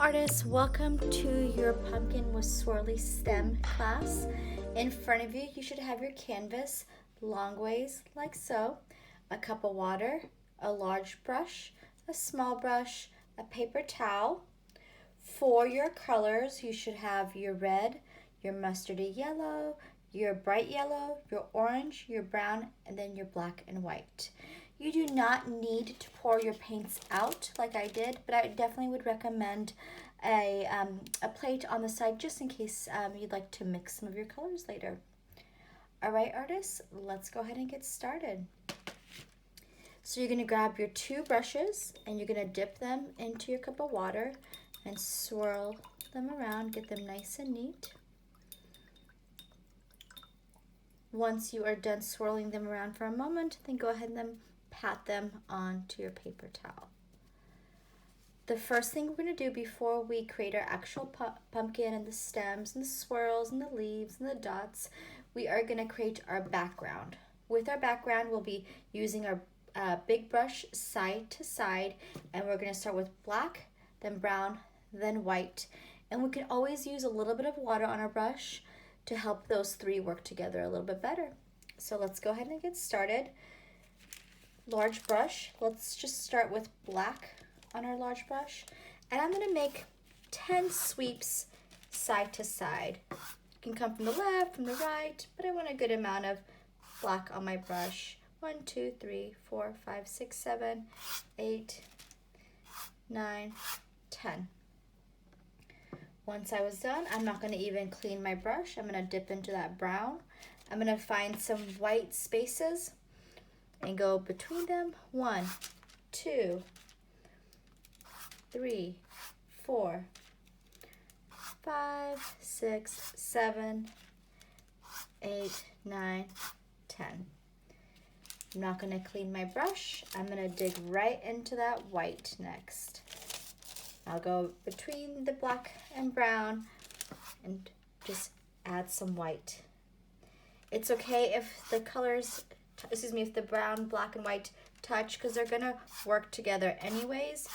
artists, welcome to your pumpkin with swirly stem class. In front of you, you should have your canvas long ways like so, a cup of water, a large brush, a small brush, a paper towel. For your colors, you should have your red, your mustardy yellow, your bright yellow, your orange, your brown, and then your black and white. You do not need to pour your paints out like I did, but I definitely would recommend a plate on the side just in case you'd like to mix some of your colors later. All right, artists, let's go ahead and get started. So you're gonna grab your two brushes and you're gonna dip them into your cup of water and swirl them around, get them nice and neat. Once you are done swirling them around for a moment, then go ahead and then pat them onto your paper towel. The first thing we're going to do before we create our actual pumpkin and the stems and the swirls and the leaves and the dots, we are going to create our background. With our background, we'll be using our big brush side to side, and we're going to start with black, then brown, then white. And we can always use a little bit of water on our brush to help those three work together a little bit better. So let's go ahead and get started. Large brush, let's just start with black on our large brush, and I'm going to make 10 sweeps side to side. It can come from the left, from the right, but I want a good amount of black on my brush. 1, 2, 3, 4, 5, 6, 7, 8, 9, 10. Once I was done, I'm not going to even clean my brush. I'm going to dip into that brown. I'm going to find some white spaces and go between them. 1, 2, 3, 4, 5, 6, 7, 8, 9, 10. I'm not going to clean my brush. I'm going to dig right into that white next. I'll go between the black and brown and just add some white. It's okay if the colors, if the brown, black, and white touch, because they're gonna work together anyways.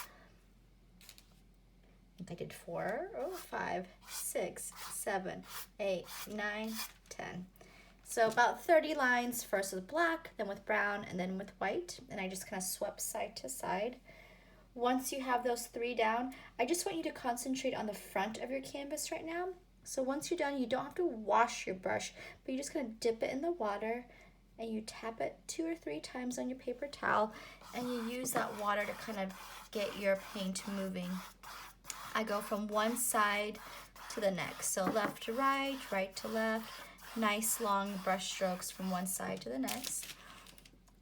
I think I did 4, 5, 6, 7, 8, 9, 10. So about 30 lines, first with black, then with brown, and then with white. And I just kind of swept side to side. Once you have those 3 down, I just want you to concentrate on the front of your canvas right now. So once you're done, you don't have to wash your brush, but you're just gonna dip it in the water and you tap it 2 or 3 times on your paper towel, and you use that water to kind of get your paint moving. I go from one side to the next, so left to right, right to left, nice long brush strokes from one side to the next.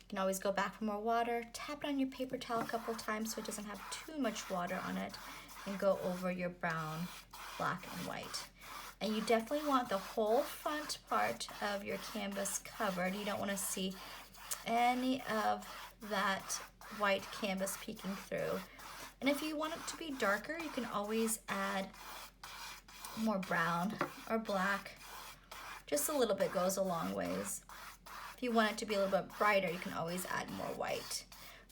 You can always go back for more water, tap it on your paper towel a couple times so it doesn't have too much water on it, and go over your brown, black, and white. And you definitely want the whole front part of your canvas covered. You don't want to see any of that white canvas peeking through. And if you want it to be darker, you can always add more brown or black. Just a little bit goes a long ways. If you want it to be a little bit brighter, you can always add more white.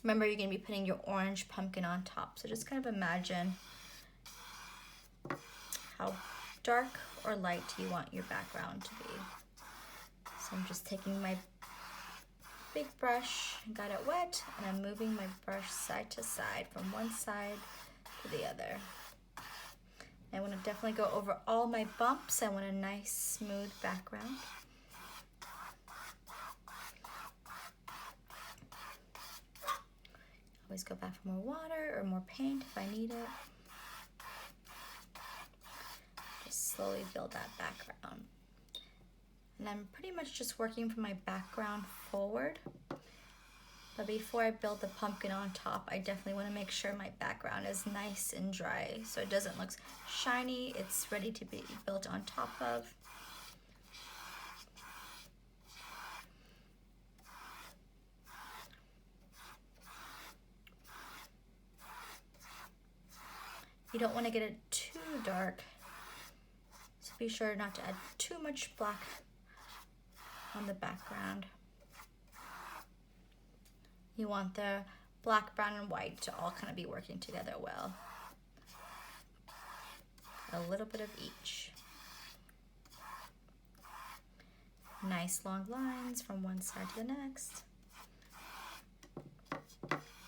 Remember, you're going to be putting your orange pumpkin on top. So just kind of imagine how dark or light you want your background to be. So I'm just taking my big brush, got it wet, and I'm moving my brush side to side from one side to the other. I want to definitely go over all my bumps. I want a nice smooth background. Always go back for more water or more paint if I need it. Slowly build that background. And I'm pretty much just working from my background forward. But before I build the pumpkin on top, I definitely want to make sure my background is nice and dry so it doesn't look shiny. It's ready to be built on top of. You don't want to get it too dark. So be sure not to add too much black on the background. You want the black, brown, and white to all kind of be working together well. a little bit of each. Nice long lines from one side to the next.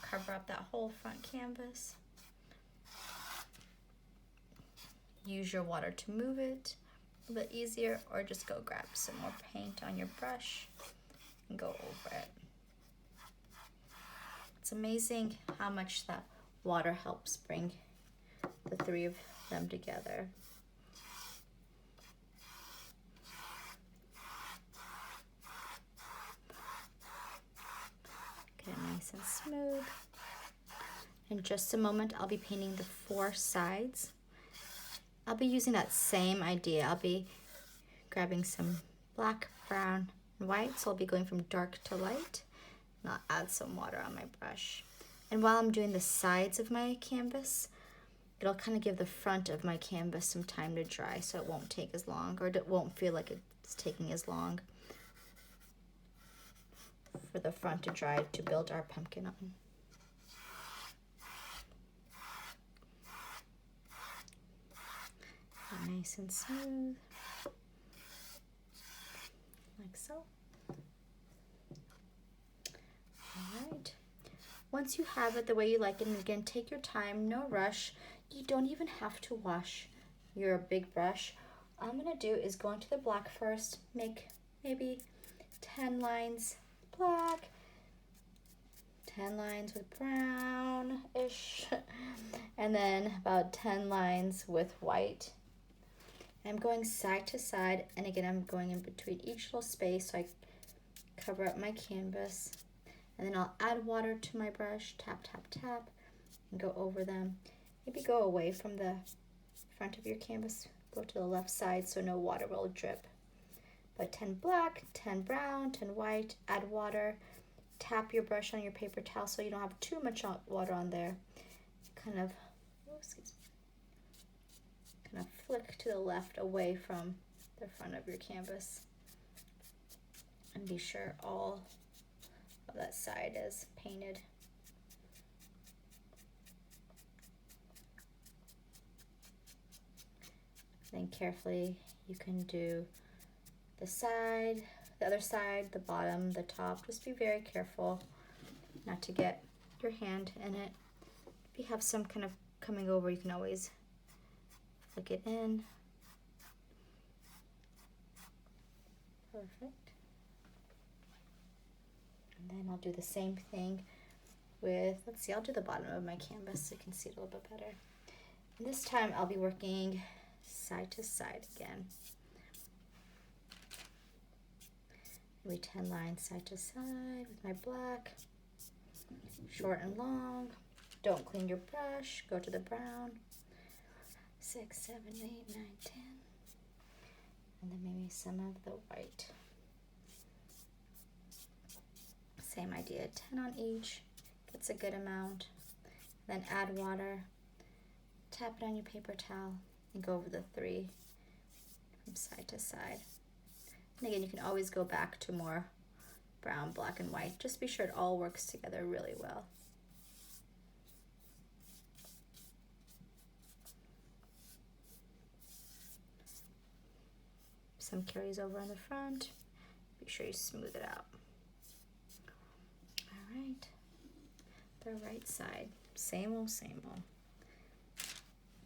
Cover up that whole front canvas. Use your water to move it a little bit easier, or just go grab some more paint on your brush and go over it. It's amazing how much that water helps bring the three of them together. Get it nice and smooth. In just a moment, I'll be painting the 4 sides. I'll be using that same idea. I'll be grabbing some black, brown, and white. So I'll be going from dark to light. And I'll add some water on my brush. And while I'm doing the sides of my canvas, it'll kind of give the front of my canvas some time to dry, so it won't take as long, or it won't feel like it's taking as long for the front to dry to build our pumpkin on. Nice and smooth, like so. All right. Once you have it the way you like it, and again, take your time, no rush. You don't even have to wash your big brush. All I'm gonna do is go into the black first, make maybe 10 lines black, 10 lines with brown-ish, and then about 10 lines with white. I'm going side to side, and again, I'm going in between each little space so I cover up my canvas. And then I'll add water to my brush, tap, tap, tap, and go over them. Maybe go away from the front of your canvas, go to the left side so no water will drip. But 10 black, 10 brown, 10 white, add water, tap your brush on your paper towel so you don't have too much water on there. Kind of, flick to the left away from the front of your canvas. And be sure all of that side is painted. Then carefully you can do the side, the other side, the bottom, the top. Just be very careful not to get your hand in it. If you have some kind of coming over, you can always flick it in. Perfect. And then I'll do the same thing with, let's see, I'll do the bottom of my canvas so you can see it a little bit better. And this time I'll be working side to side again. Maybe 10 lines side to side with my black, short and long. Don't clean your brush, go to the brown. 6, 7, 8, 9, 10. And then maybe some of the white. Same idea, 10 on each, gets a good amount. Then add water, tap it on your paper towel, and go over the 3 from side to side. And again, you can always go back to more brown, black, and white. Just be sure it all works together really well. Some carries over on the front. Be sure you smooth it out. All right, the right side, same old, same old.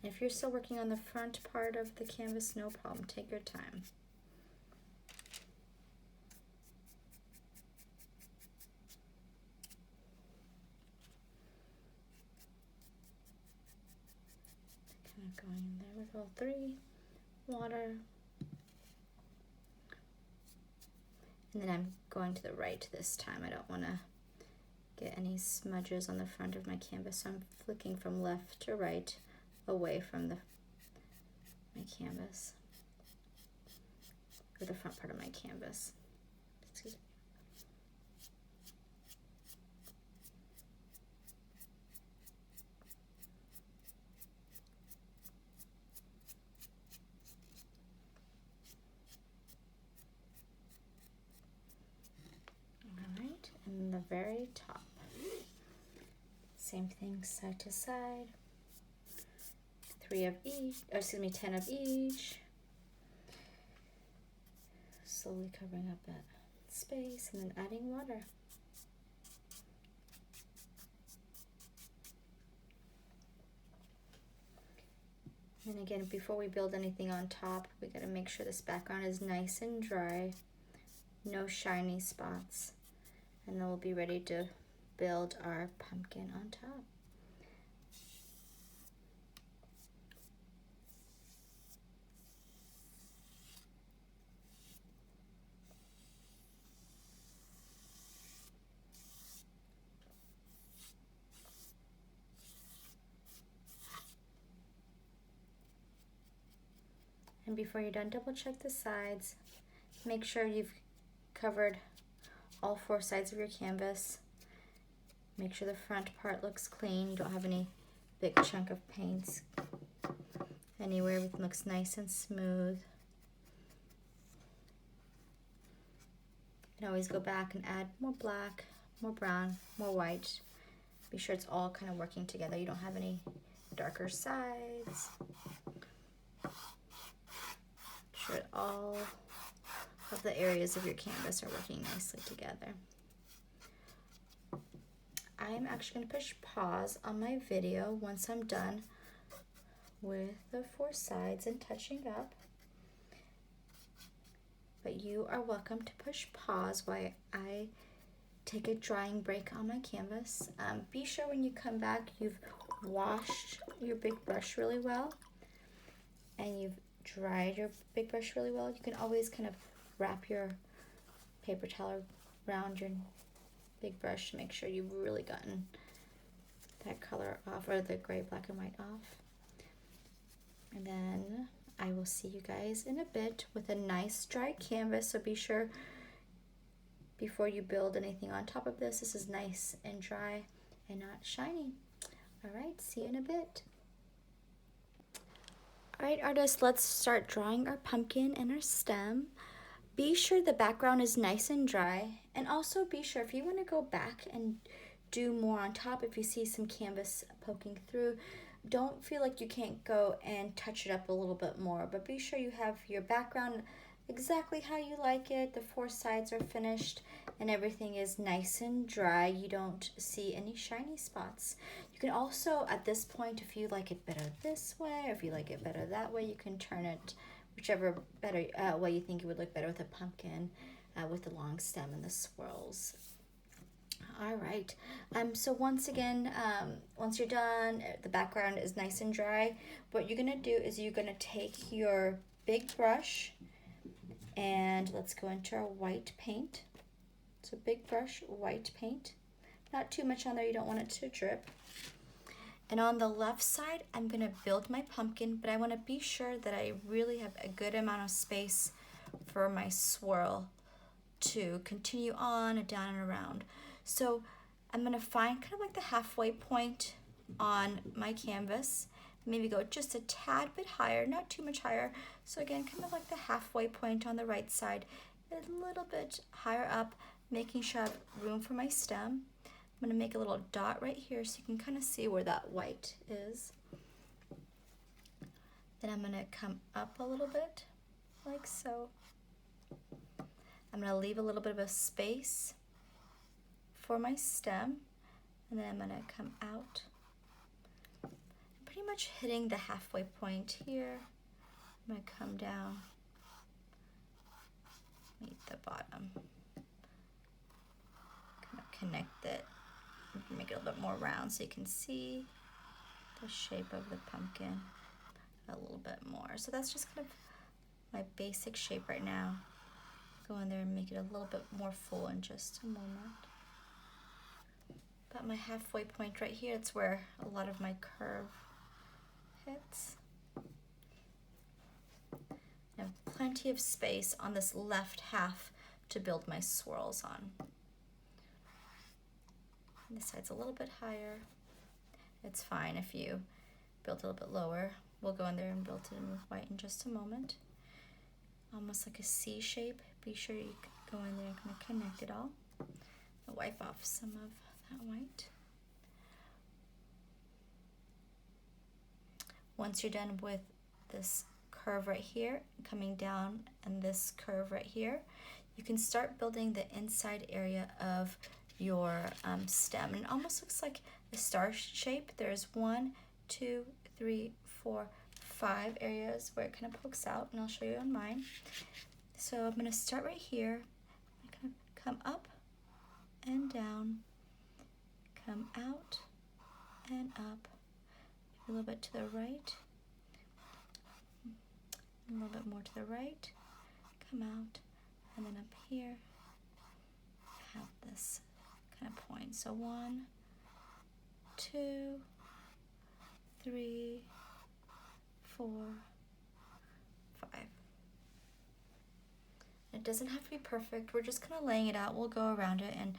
If you're still working on the front part of the canvas, no problem, take your time. Kind of going in there with all 3, water. And then I'm going to the right this time. I don't want to get any smudges on the front of my canvas, so I'm flicking from left to right away from my canvas, or the front part of my canvas. Excuse me. All right, and the very top. Same thing, side to side. 3 of each, or excuse me, 10 of each. Slowly covering up that space and then adding water. And again, before we build anything on top, we gotta make sure this background is nice and dry, no shiny spots, and then we'll be ready to build our pumpkin on top. And before you're done, double check the sides. Make sure you've covered all 4 sides of your canvas. Make sure the front part looks clean. You don't have any big chunk of paints anywhere. Everything looks nice and smooth. You can always go back and add more black, more brown, more white. Be sure it's all kind of working together. You don't have any darker sides. Sure all of the areas of your canvas are working nicely together. I'm actually going to push pause on my video once I'm done with the 4 sides and touching up. But you are welcome to push pause while I take a drying break on my canvas. Be sure when you come back you've washed your big brush really well and you've dried your big brush really well. You can always kind of wrap your paper towel around your big brush to make sure you've really gotten that color off, or the gray, black, and white off. And then I will see you guys in a bit with a nice dry canvas. So be sure before you build anything on top of this is nice and dry and not shiny. All right, see you in a bit. All right, artists, let's start drawing our pumpkin and our stem. Be sure the background is nice and dry, and also be sure if you want to go back and do more on top, if you see some canvas poking through, don't feel like you can't go and touch it up a little bit more, but be sure you have your background exactly how you like it. The 4 sides are finished and everything is nice and dry. You don't see any shiny spots. You can also, at this point, if you like it better this way, or if you like it better that way, you can turn it whichever better way you think it would look better with a pumpkin with the long stem and the swirls. All right, so once again, once you're done, the background is nice and dry, what you're gonna do is you're gonna take your big brush and let's go into our white paint. So big brush, white paint. Not too much on there, you don't want it to drip. And on the left side, I'm gonna build my pumpkin, but I wanna be sure that I really have a good amount of space for my swirl to continue on and down and around. So I'm gonna find kind of like the halfway point on my canvas, maybe go just a tad bit higher, not too much higher. So again, kind of like the halfway point on the right side, a little bit higher up, making sure I have room for my stem. I'm gonna make a little dot right here so you can kind of see where that white is. Then I'm gonna come up a little bit, like so. I'm gonna leave a little bit of a space for my stem, and then I'm gonna come out. Pretty much hitting the halfway point here. I'm gonna come down, meet the bottom. Kind of connect it, make it a little bit more round so you can see the shape of the pumpkin a little bit more. So that's just kind of my basic shape right now. Go in there and make it a little bit more full in just a moment. About my halfway point right here, it's where a lot of my curve hits. I have plenty of space on this left half to build my swirls on. And this side's a little bit higher. It's fine if you build a little bit lower. We'll go in there and build it in with white in just a moment. Almost like a C shape. Be sure you go in there and kind of connect it all. I'll wipe off some of that white. Once you're done with this curve right here, coming down, and this curve right here, you can start building the inside area of your stem. And it almost looks like a star shape. There's 1, 2, 3, 4, 5 areas where it kind of pokes out, and I'll show you on mine. So I'm going to start right here. I'm going to come up and down, come out and up, a little bit to the right, a little bit more to the right, come out, and then up here, have this kind of point. So 1, 2, 3, 4, 5. It doesn't have to be perfect. We're just kind of laying it out. We'll go around it and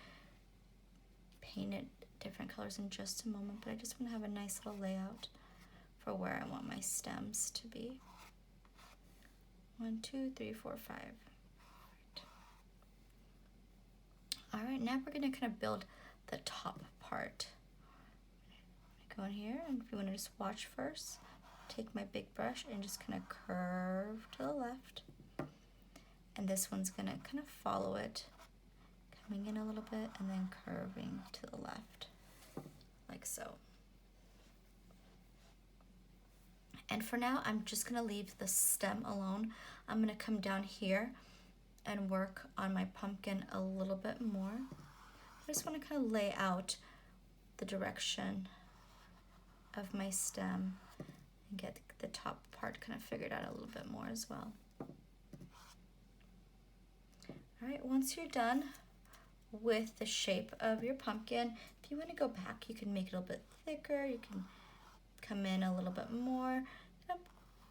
paint it different colors in just a moment, but I just want to have a nice little layout for where I want my stems to be. 1, 2, 3, 4, 5. All right, now we're going to kind of build the top part. Go in here, and if you want to just watch first, take my big brush and just kind of curve to the left. And this one's going to kind of follow it, coming in a little bit and then curving to the left, like so. And for now, I'm just going to leave the stem alone. I'm going to come down here and work on my pumpkin a little bit more. I just want to kind of lay out the direction of my stem and get the top part kind of figured out a little bit more as well. All right, once you're done with the shape of your pumpkin, if you want to go back, you can make it a little bit thicker. You can come in a little bit more.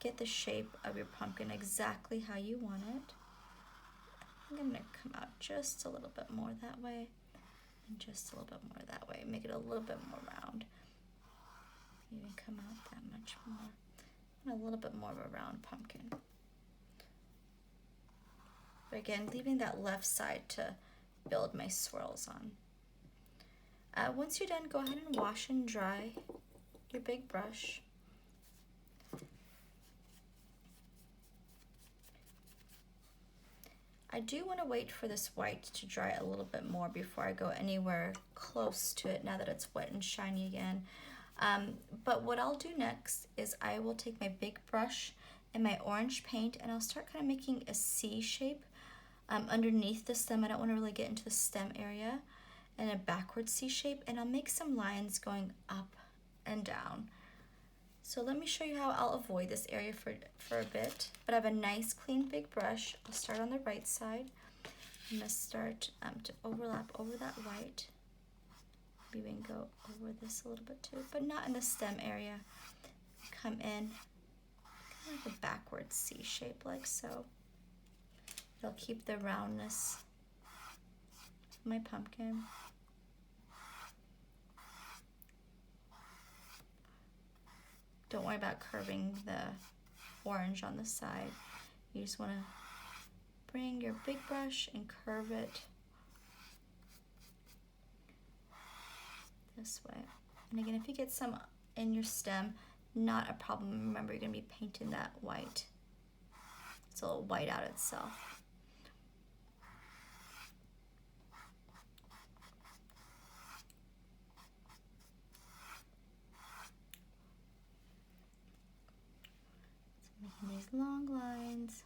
Get the shape of your pumpkin exactly how you want it. I'm going to come out just a little bit more that way, and just a little bit more that way. Make it a little bit more round. Even come out that much more. And a little bit more of a round pumpkin. But again, leaving that left side to build my swirls on. Once you're done, go ahead and wash and dry your big brush. I do want to wait for this white to dry a little bit more before I go anywhere close to it now that it's wet and shiny again. But what I'll do next is I will take my big brush and my orange paint, and I'll start kind of making a C shape underneath the stem. I don't want to really get into the stem area, and a backward C shape, and I'll make some lines going up and down. So let me show you how I'll avoid this area for a bit. But I have a nice clean big brush. I'll start on the right side. I'm going to start to overlap over that white. Maybe even go over this a little bit too, but not in the stem area. Come in, kind of like a backward C shape like so. It'll keep the roundness of my pumpkin. Don't worry about curving the orange on the side. You just want to bring your big brush and curve it this way. And again, if you get some in your stem, not a problem. Remember, you're going to be painting that white. So it'll white out itself. Making these long lines,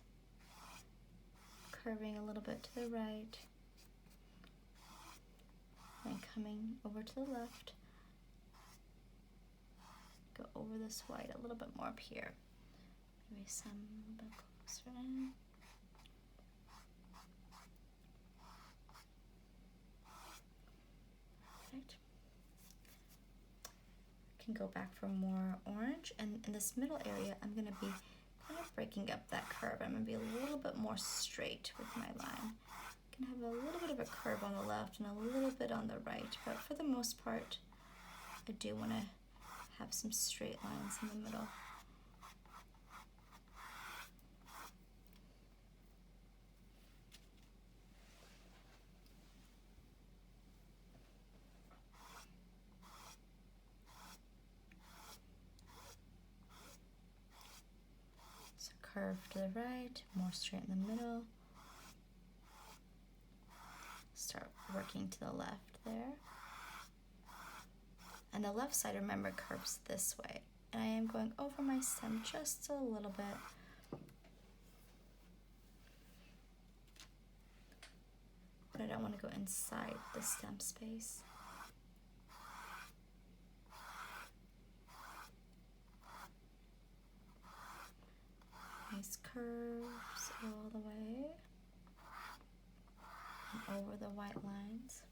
curving a little bit to the right, and coming over to the left. Go over this white a little bit more up here. Maybe some a little bit closer in. Perfect. Can go back for more orange, and in this middle area I'm going to be kind of breaking up that curve. I'm going to be a little bit more straight with my line. I can have a little bit of a curve on the left and a little bit on the right, but for the most part I do want to have some straight lines in the middle. curve to the right, more straight in the middle. Start working to the left there. And the left side, remember, curves this way. And I am going over my stem just a little bit. But I don't want to go inside the stem space. Nice curves all the way. And over the white lines.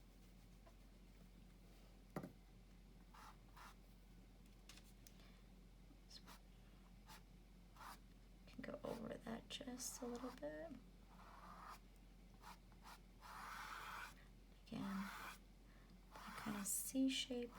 Can go over that just a little bit. Again, that kind of C shape.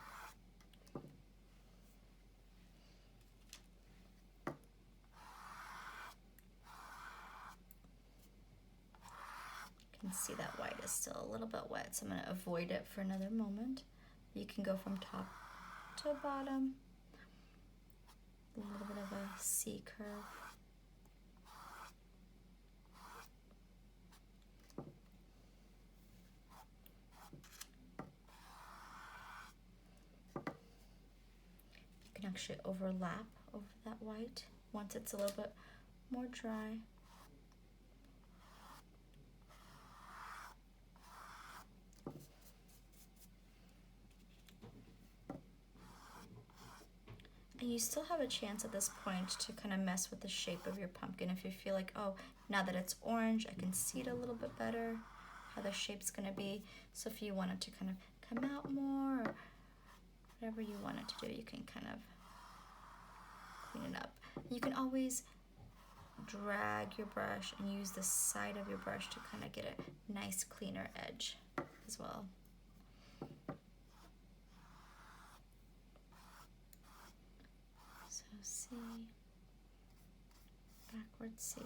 You can see that white is still a little bit wet, so I'm going to avoid it for another moment. You can go from top to bottom, a little bit of a C curve. You can actually overlap over that white once it's a little bit more dry. And you still have a chance at this point to kind of mess with the shape of your pumpkin. If you feel like, oh, now that it's orange, I can see it a little bit better, how the shape's going to be. So if you want it to kind of come out more, or whatever you want it to do, you can kind of clean it up. You can always drag your brush and use the side of your brush to kind of get a nice, cleaner edge as well. C, backward C.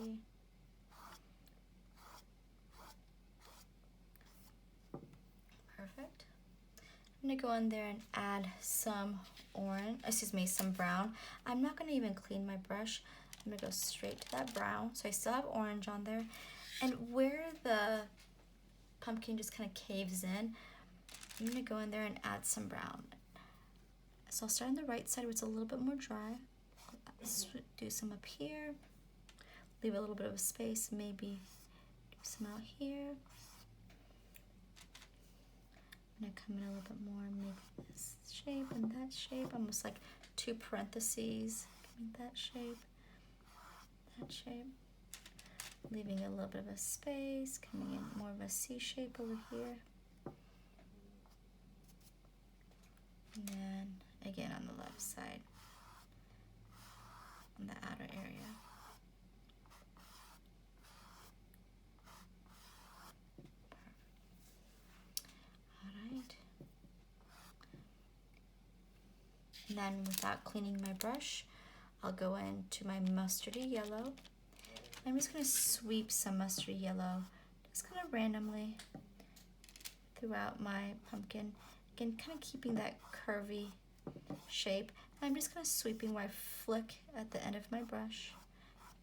Perfect. I'm going to go in there and add some some brown. I'm not going to even clean my brush. I'm going to go straight to that brown. So I still have orange on there. And where the pumpkin just kind of caves in, I'm going to go in there and add some brown. So I'll start on the right side where it's a little bit more dry. Do some up here, leave a little bit of a space, maybe do some out here. I'm gonna come in a little bit more, make this shape and that shape, almost like two parentheses. That shape, leaving a little bit of a space, coming in more of a C shape over here. And then again on the left side. In the outer area. Alright. And then without cleaning my brush, I'll go into my mustardy yellow. I'm just going to sweep some mustardy yellow, just kind of randomly throughout my pumpkin. Again, kind of keeping that curvy shape. I'm just kind of sweeping where I flick at the end of my brush.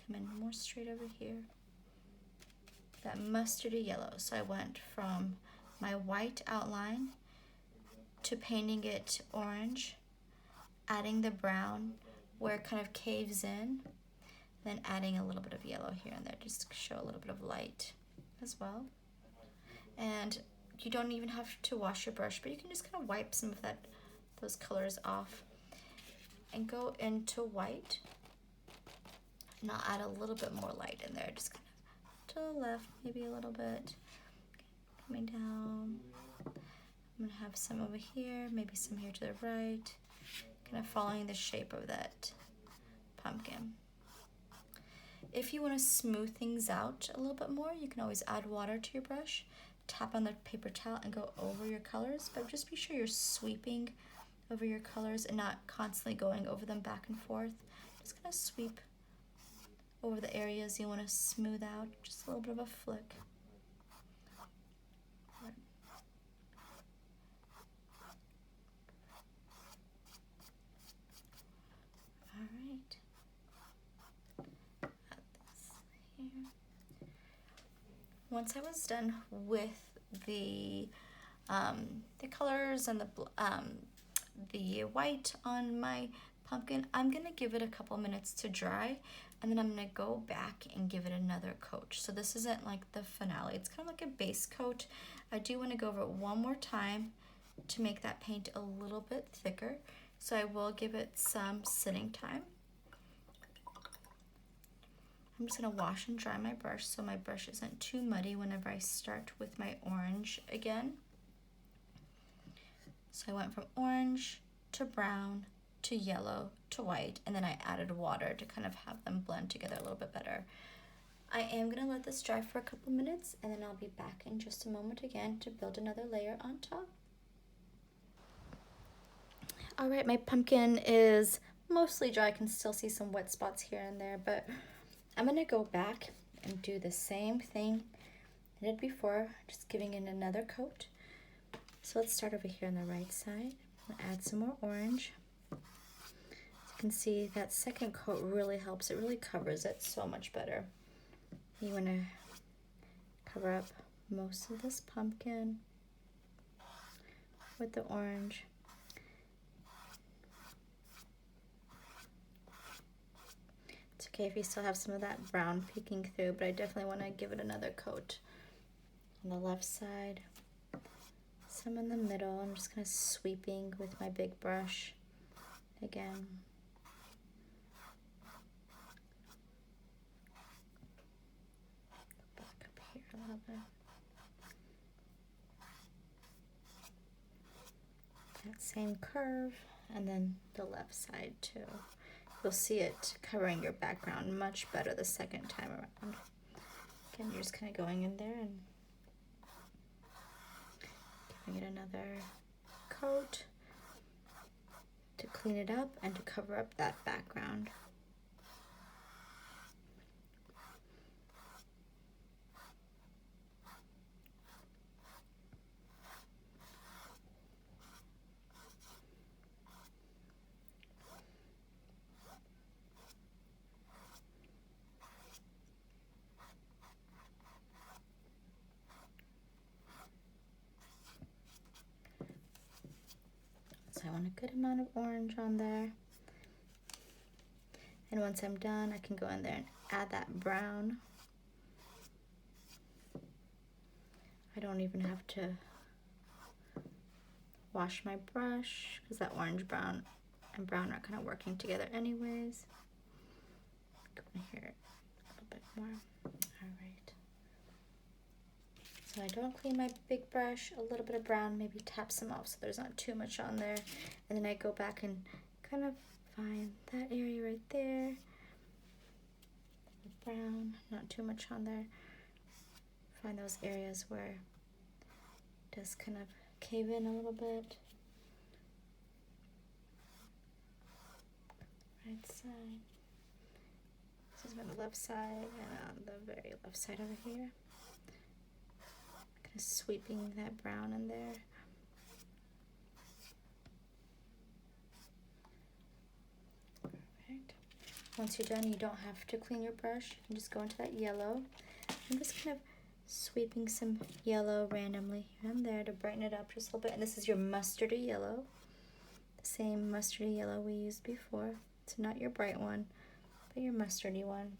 Come in more straight over here. That mustardy yellow. So I went from my white outline to painting it orange, adding the brown where it kind of caves in, then adding a little bit of yellow here and there just to show a little bit of light as well. And you don't even have to wash your brush, but you can just kind of wipe some of those colors off. And go into white, and I'll add a little bit more light in there, just kind of to the left, maybe a little bit, coming down. I'm gonna have some over here, maybe some here to the right, kind of following the shape of that pumpkin. If you want to smooth things out a little bit more, you can always add water to your brush, tap on the paper towel and go over your colors, but just be sure you're sweeping over your colors and not constantly going over them back and forth. Just kind of sweep over the areas you want to smooth out, just a little bit of a flick. All right. Add once I was done with the colors and the white on my pumpkin, I'm gonna give it a couple minutes to dry, and then I'm gonna go back and give it another coat. So this isn't like the finale, it's kind of like a base coat. I do want to go over it one more time to make that paint a little bit thicker, so I will give it some sitting time. I'm just gonna wash and dry my brush so my brush isn't too muddy whenever I start with my orange again. So I went from orange to brown to yellow to white, and then I added water to kind of have them blend together a little bit better. I am gonna let this dry for a couple minutes, and then I'll be back in just a moment again to build another layer on top. All right, my pumpkin is mostly dry. I can still see some wet spots here and there, but I'm gonna go back and do the same thing I did before, just giving it another coat. So let's start over here on the right side. I'll add some more orange. As you can see, that second coat really helps. It really covers it so much better. You want to cover up most of this pumpkin with the orange. It's okay if you still have some of that brown peeking through, but I definitely want to give it another coat. On the left side, some in the middle. I'm just kind of sweeping with my big brush again. Back up here a little bit. That same curve, and then the left side too. You'll see it covering your background much better the second time around. Again, you're just kind of going in there and giving it another coat to clean it up and to cover up that background. I want a good amount of orange on there. And once I'm done, I can go in there and add that brown. I don't even have to wash my brush because that orange, brown, and brown are kind of working together anyways. Go in here a little bit more. All right. So I don't clean my big brush, a little bit of brown, maybe tap some off so there's not too much on there. And then I go back and kind of find that area right there. Brown, not too much on there. Find those areas where it does kind of cave in a little bit. Right side. This is on the left side and on the very left side over here. Kind of sweeping that brown in there. Perfect. Once you're done, you don't have to clean your brush. You can just go into that yellow. I'm just kind of sweeping some yellow randomly here and there to brighten it up just a little bit. And this is your mustardy yellow, the same mustardy yellow we used before. So not your bright one, but your mustardy one.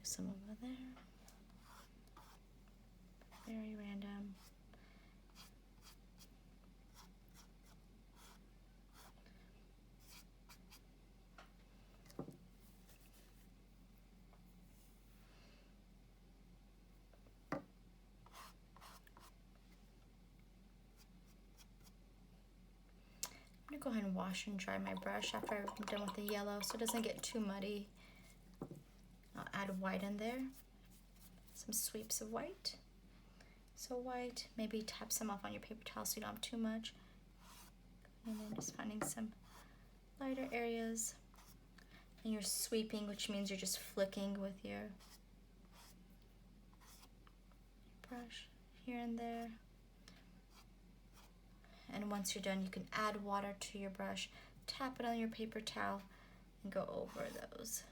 Some over there. Very random. I'm gonna go ahead and wash and dry my brush after I'm done with the yellow so it doesn't get too muddy. I'll add white in there, some sweeps of white. So white, maybe tap some off on your paper towel so you don't have too much. And then just finding some lighter areas. And you're sweeping, which means you're just flicking with your brush here and there. And once you're done, you can add water to your brush, tap it on your paper towel, and go over those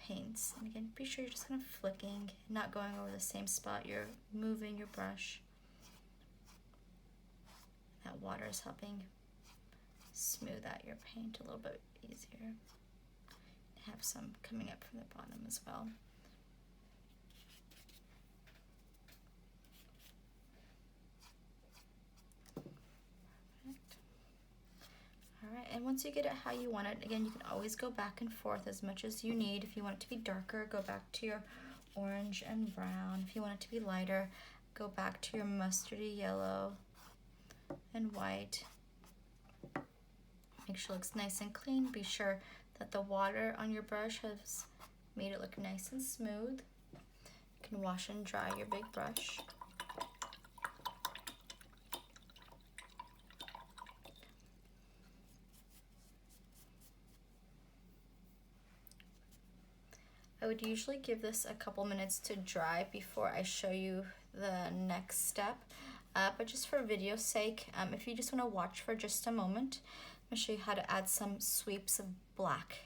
paints. And again, be sure you're just kind of flicking, not going over the same spot. You're moving your brush. That water is helping smooth out your paint a little bit easier. Have some coming up from the bottom as well. Perfect. All right, and once you get it how you want it, again, you can always go back and forth as much as you need. If you want it to be darker, go back to your orange and brown. If you want it to be lighter, go back to your mustardy yellow and white. Make sure it looks nice and clean. Be sure that the water on your brush has made it look nice and smooth. You can wash and dry your big brush. I would usually give this a couple minutes to dry before I show you the next step. But just for video's sake, if you just want to watch for just a moment, I'm going to show you how to add some sweeps of black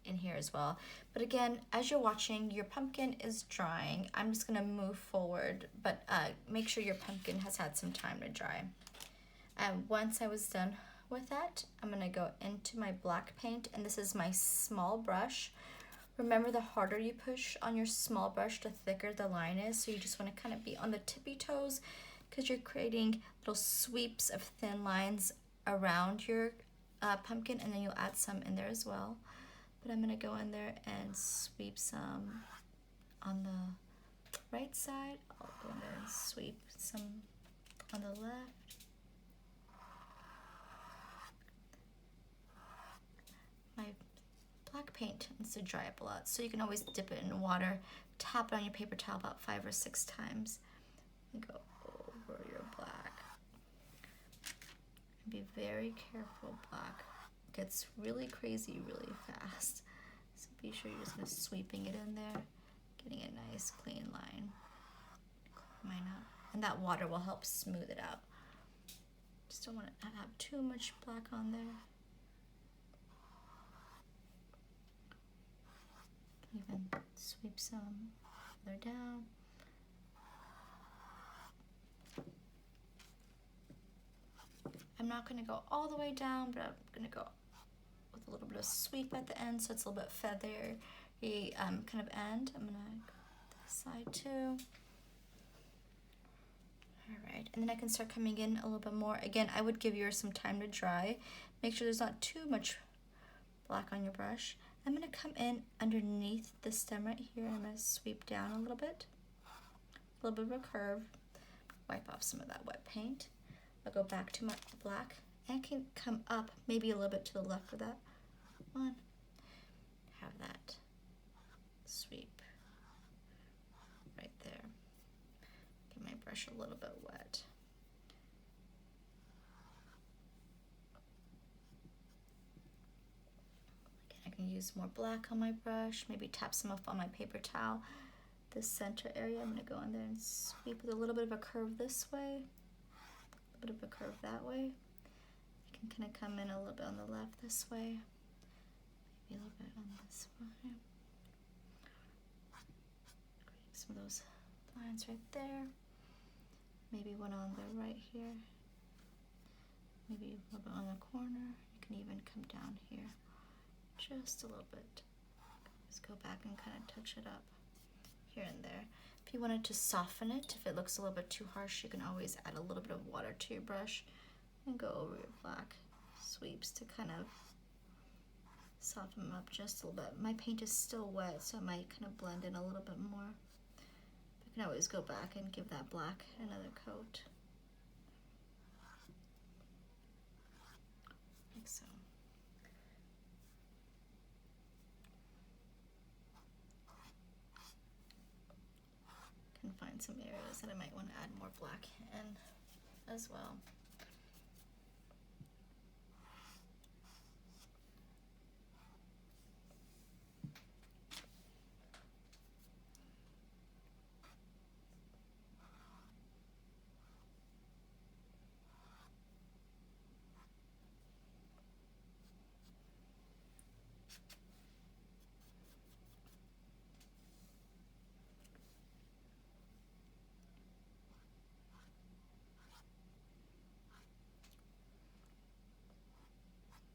in here as well. But again, as you're watching, your pumpkin is drying. I'm just going to move forward, but make sure your pumpkin has had some time to dry. Once I was done with that, I'm going to go into my black paint, and this is my small brush. Remember, the harder you push on your small brush, the thicker the line is, so you just want to kind of be on the tippy toes because you're creating little sweeps of thin lines around your pumpkin, and then you'll add some in there as well. But I'm going to go in there and sweep some on the right side. I'll go in there and sweep some on the left. My black paint needs to dry up a lot, so you can always dip it in water, tap it on your paper towel about 5 or 6 times, and go over your black. And be very careful. Black gets really crazy really fast, so be sure you're just kind of sweeping it in there, getting a nice clean line. Mine up, and that water will help smooth it out. Just don't want to have too much black on there. Even sweep some further down. I'm not going to go all the way down, but I'm going to go with a little bit of sweep at the end, so it's a little bit feathery kind of end. I'm going to go this side too. Alright, and then I can start coming in a little bit more. Again, I would give yours some time to dry. Make sure there's not too much black on your brush. I'm going to come in underneath the stem right here, and I'm going to sweep down a little bit. A little bit of a curve. Wipe off some of that wet paint. I'll go back to my black, and I can come up maybe a little bit to the left of that one. Have that sweep right there. Get my brush a little bit wet. I can use more black on my brush, maybe tap some off on my paper towel. This center area, I'm going to go in there and sweep with a little bit of a curve this way, a little bit of a curve that way. I can kind of come in a little bit on the left this way, maybe a little bit on this way. Create some of those lines right there. Maybe one on the right here. Maybe a little bit on the corner. You can even come down here just a little bit. Just go back and kind of touch it up here and there. If you wanted to soften it, if it looks a little bit too harsh, you can always add a little bit of water to your brush and go over your black sweeps to kind of soften them up just a little bit. My paint is still wet, so it might kind of blend in a little bit more. But you can always go back and give that black another coat. Like so. Can find some areas that I might want to add more black in as well.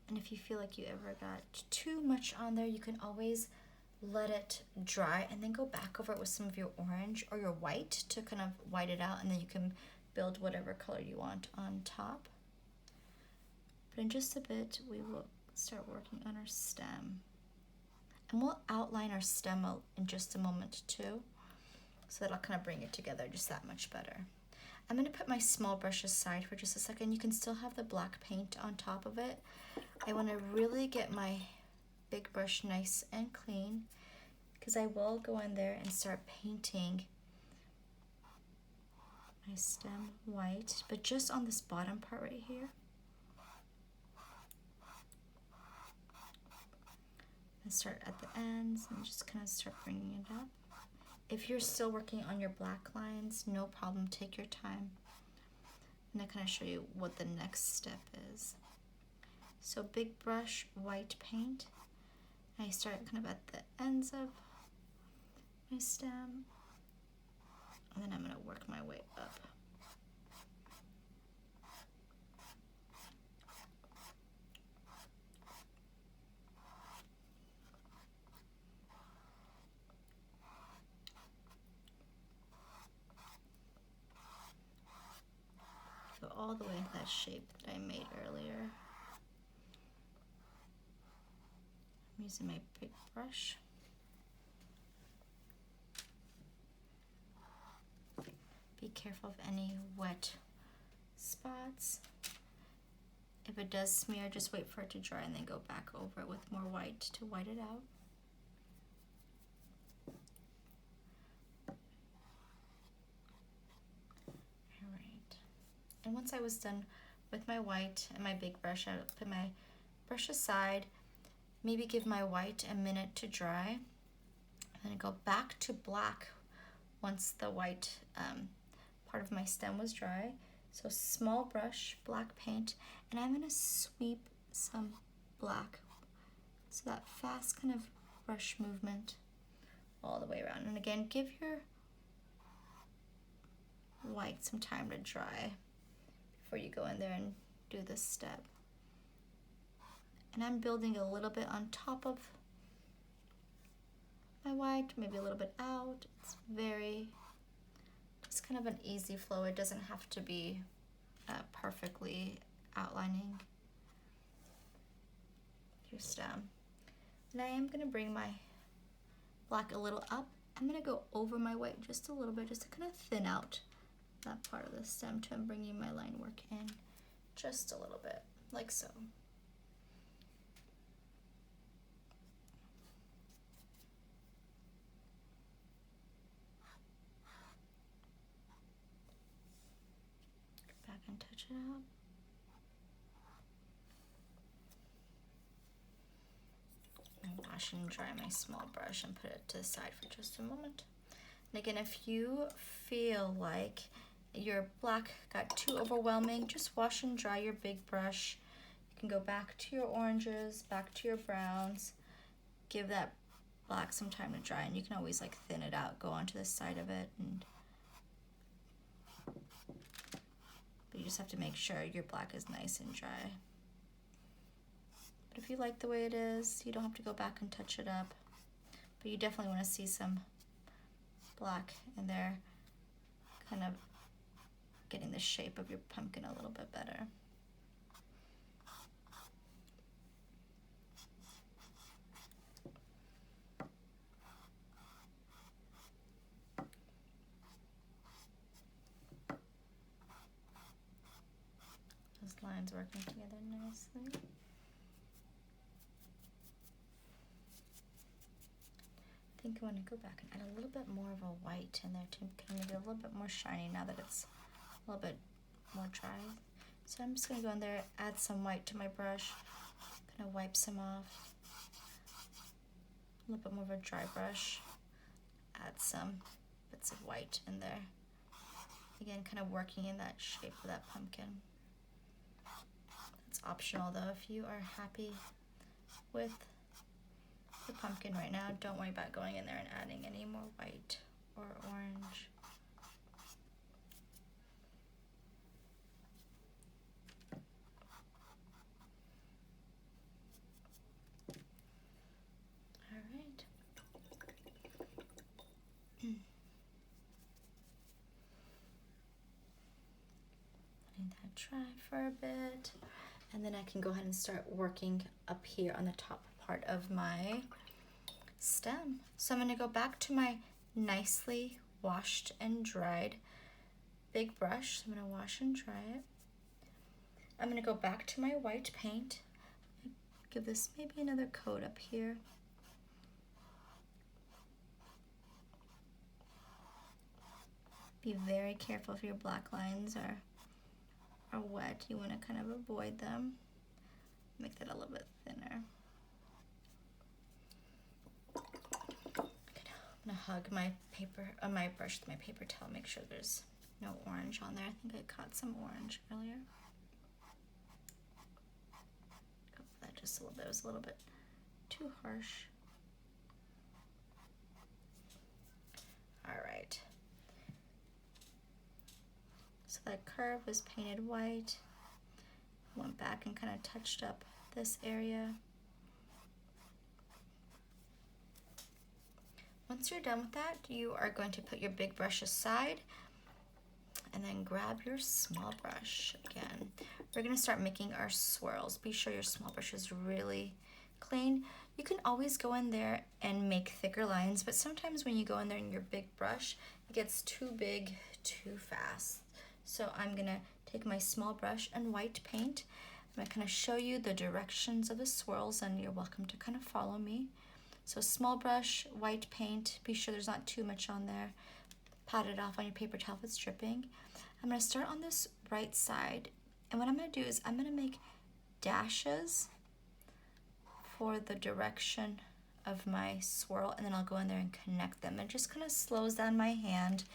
And if you feel like you ever got too much on there, you can always let it dry and then go back over it with some of your orange or your white to kind of white it out, and then you can build whatever color you want on top. But in just a bit, we will start working on our stem. And we'll outline our stem in just a moment too. So that'll kind of bring it together just that much better. I'm going to put my small brush aside for just a second. You can still have the black paint on top of it. I want to really get my big brush nice and clean, because I will go in there and start painting my stem white, but just on this bottom part right here. And start at the ends and just kind of start bringing it up. If you're still working on your black lines, no problem, take your time. And I kind of show you what the next step is. So big brush, white paint. I start kind of at the ends of my stem, and then I'm going to work my way up. Go all the way into that shape that I made earlier. I'm using my big brush. Be careful of any wet spots. If it does smear, just wait for it to dry and then go back over it with more white to white it out. Alright. And once I was done with my white and my big brush, I put my brush aside, maybe give my white a minute to dry, and then go back to black once the white part of my stem was dry. So small brush, black paint, and I'm going to sweep some black. So that fast kind of brush movement all the way around. And again, give your white some time to dry before you go in there and do this step. And I'm building a little bit on top of my white, maybe a little bit out. It's just kind of an easy flow. It doesn't have to be perfectly outlining your stem. And I am going to bring my black a little up. I'm going to go over my white just a little bit, just to kind of thin out that part of the stem, to I'm bringing my line work in just a little bit, like so. Back and touch it out. Wash and dry my small brush and put it to the side for just a moment. And again, if you feel like your black got too overwhelming, just wash and dry your big brush. You can go back to your oranges, back to your browns. Give that black some time to dry, and you can always like thin it out, go onto the side of it, but you just have to make sure your black is nice and dry. But if you like the way it is, you don't have to go back and touch it up. But you definitely want to see some black in there, kind of getting the shape of your pumpkin a little bit better. Those lines working together nicely. I think I want to go back and add a little bit more of a white in there to kind of make it a little bit more shiny now that it's a little bit more dry. So I'm just going to go in there, add some white to my brush, kind of wipe some off. A little bit more of a dry brush. Add some bits of white in there. Again, kind of working in that shape of that pumpkin. It's optional though. If you are happy with the pumpkin right now, don't worry about going in there and adding any more white or orange. Dry for a bit, and then I can go ahead and start working up here on the top part of my stem. So I'm going to go back to my nicely washed and dried big brush. So I'm going to wash and dry it. I'm going to go back to my white paint. Give this maybe another coat up here. Be very careful if your black lines are wet. You want to kind of avoid them. Make that a little bit thinner. I'm gonna hug my paper, my brush with my paper towel. Make sure there's no orange on there. I think I caught some orange earlier. Go for that just a little bit. It was a little bit too harsh. All right. So that curve was painted white. Went back and kind of touched up this area. Once you're done with that, you are going to put your big brush aside and then grab your small brush again. We're going to start making our swirls. Be sure your small brush is really clean. You can always go in there and make thicker lines, but sometimes when you go in there in your big brush, it gets too big too fast. So I'm gonna take my small brush and white paint. I'm gonna kind of show you the directions of the swirls, and you're welcome to kind of follow me. So small brush, white paint, be sure there's not too much on there. Pat it off on your paper towel if it's dripping. I'm gonna start on this right side, and what I'm gonna do is I'm gonna make dashes for the direction of my swirl, and then I'll go in there and connect them. It just kind of slows down my hand,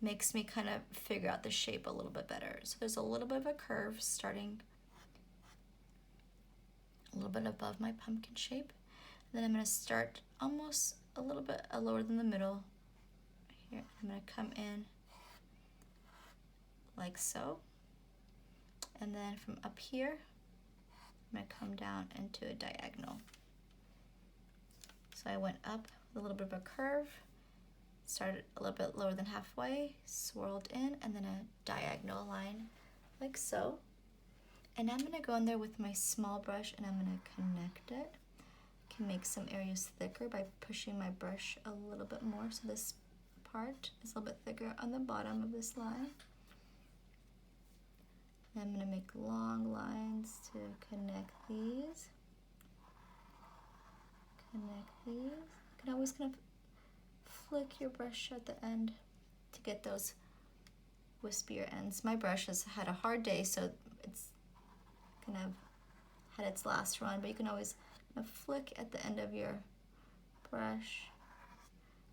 makes me kind of figure out the shape a little bit better. So there's a little bit of a curve starting a little bit above my pumpkin shape. And then I'm going to start almost a little bit lower than the middle. Here, I'm going to come in like so. And then from up here, I'm going to come down into a diagonal. So I went up with a little bit of a curve, started a little bit lower than halfway, swirled in, and then a diagonal line like so. And I'm going to go in there with my small brush and I'm going to connect it. I can make some areas thicker by pushing my brush a little bit more, so this part is a little bit thicker on the bottom of this line. And I'm going to make long lines to connect these. Connect these. You can always kind of flick your brush at the end to get those wispier ends. My brush has had a hard day, so it's kind of had its last run, but you can always kind of flick at the end of your brush,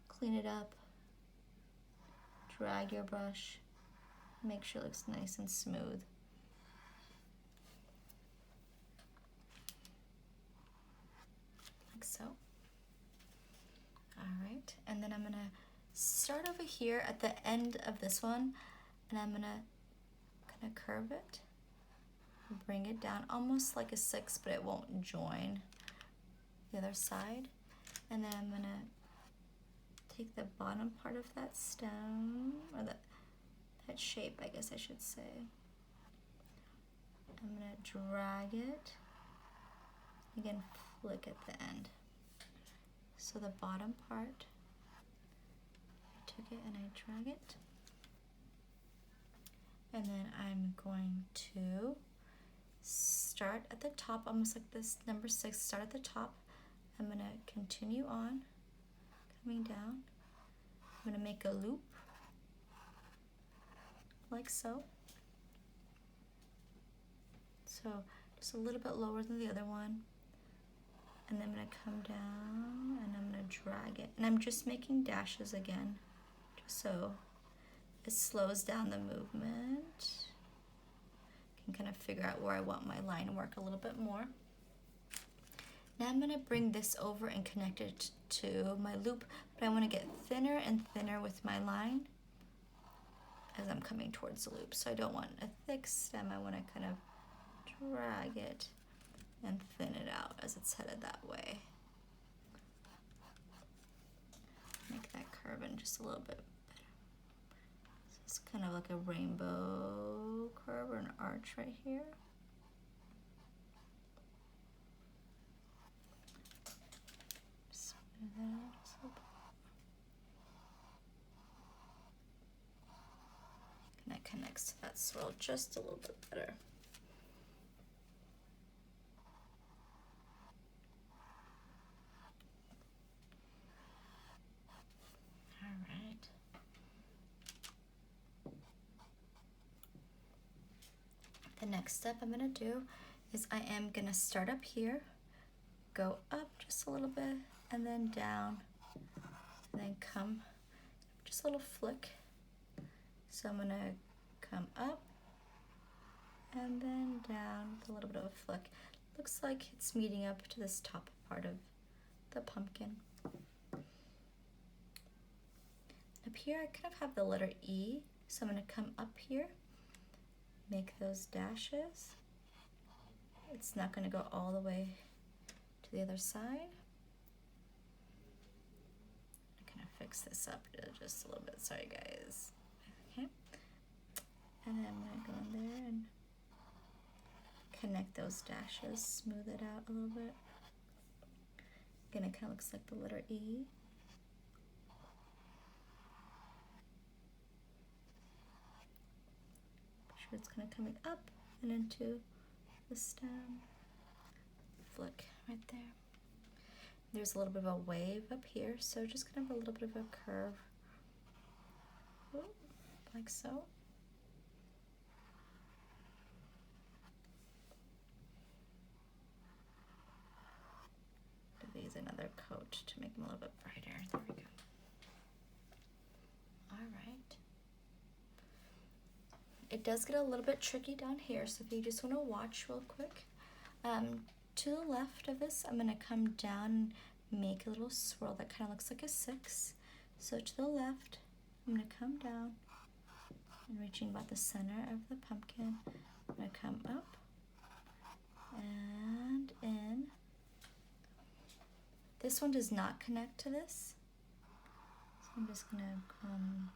clean it up, drag your brush, make sure it looks nice and smooth. Like so. Alright, and then I'm going to start over here at the end of this one, and I'm going to kind of curve it, bring it down almost like a 6, but it won't join the other side. And then I'm going to take the bottom part of that stem, or that shape, I guess I should say. I'm going to drag it, again flick at the end. So the bottom part, I took it and I drag it. And then I'm going to start at the top, almost like this number 6, start at the top. I'm going to continue on, coming down. I'm going to make a loop, like so. So just a little bit lower than the other one. And then I'm going to come down and I'm going to drag it. And I'm just making dashes again, just so it slows down the movement. I can kind of figure out where I want my line work a little bit more. Now I'm going to bring this over and connect it to my loop, but I want to get thinner and thinner with my line as I'm coming towards the loop. So I don't want a thick stem, I want to kind of drag it and thin it out as it's headed that way. Make that curve in just a little bit better. So it's kind of like a rainbow curve or an arch right here. Smooth that out just a little bit. And that connects to that swirl just a little bit better. All right. The next step I'm gonna do is I am gonna start up here, go up just a little bit, and then down, and then come just a little flick. So I'm gonna come up and then down with a little bit of a flick. Looks like it's meeting up to this top part of the pumpkin. Up here I kind of have the letter E, so I'm gonna come up here, make those dashes. It's not gonna go all the way to the other side. I'm gonna fix this up just a little bit, sorry guys. Okay, and then I'm gonna go in there and connect those dashes, smooth it out a little bit. Again, it kind of looks like the letter E. Make sure it's kind of coming up and into the stem. Flick right there. There's a little bit of a wave up here, so just kind of a little bit of a curve. Ooh, like so. Use another coat to make them a little bit brighter. There we go. All right. It does get a little bit tricky down here, so if you just want to watch real quick. To the left of this, I'm going to come down and make a little swirl that kind of looks like a 6. So to the left, I'm going to come down and reaching about the center of the pumpkin. I'm going to come up and in. This one does not connect to this, so I'm just going to come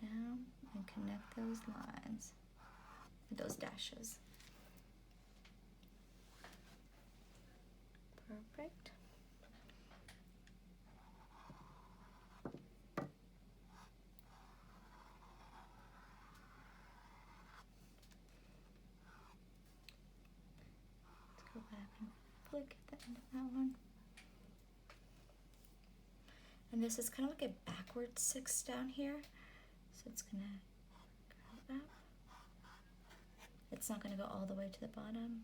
down and connect those lines with those dashes. Perfect. Let's go back and flick at the end of that one. And this is kind of like a backward 6 down here. So it's gonna curve up. It's not gonna go all the way to the bottom.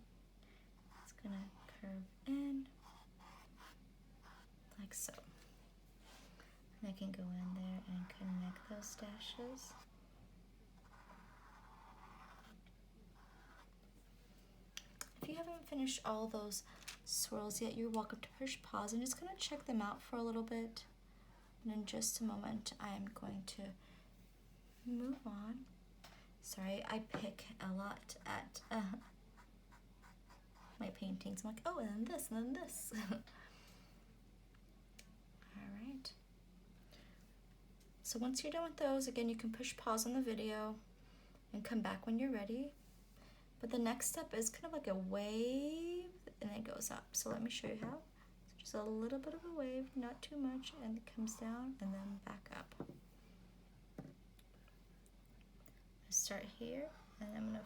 It's gonna curve in, like so. And I can go in there and connect those dashes. If you haven't finished all those swirls yet, you're welcome to push pause and just kind of check them out for a little bit. And in just a moment, I'm going to move on. Sorry, I pick a lot at my paintings. I'm like, oh, and then this, and then this. All right. So once you're done with those, again, you can push pause on the video and come back when you're ready. But the next step is kind of like a wave, and it goes up. So let me show you how. So just a little bit of a wave, not too much, and it comes down and then back up. I start here, and I'm gonna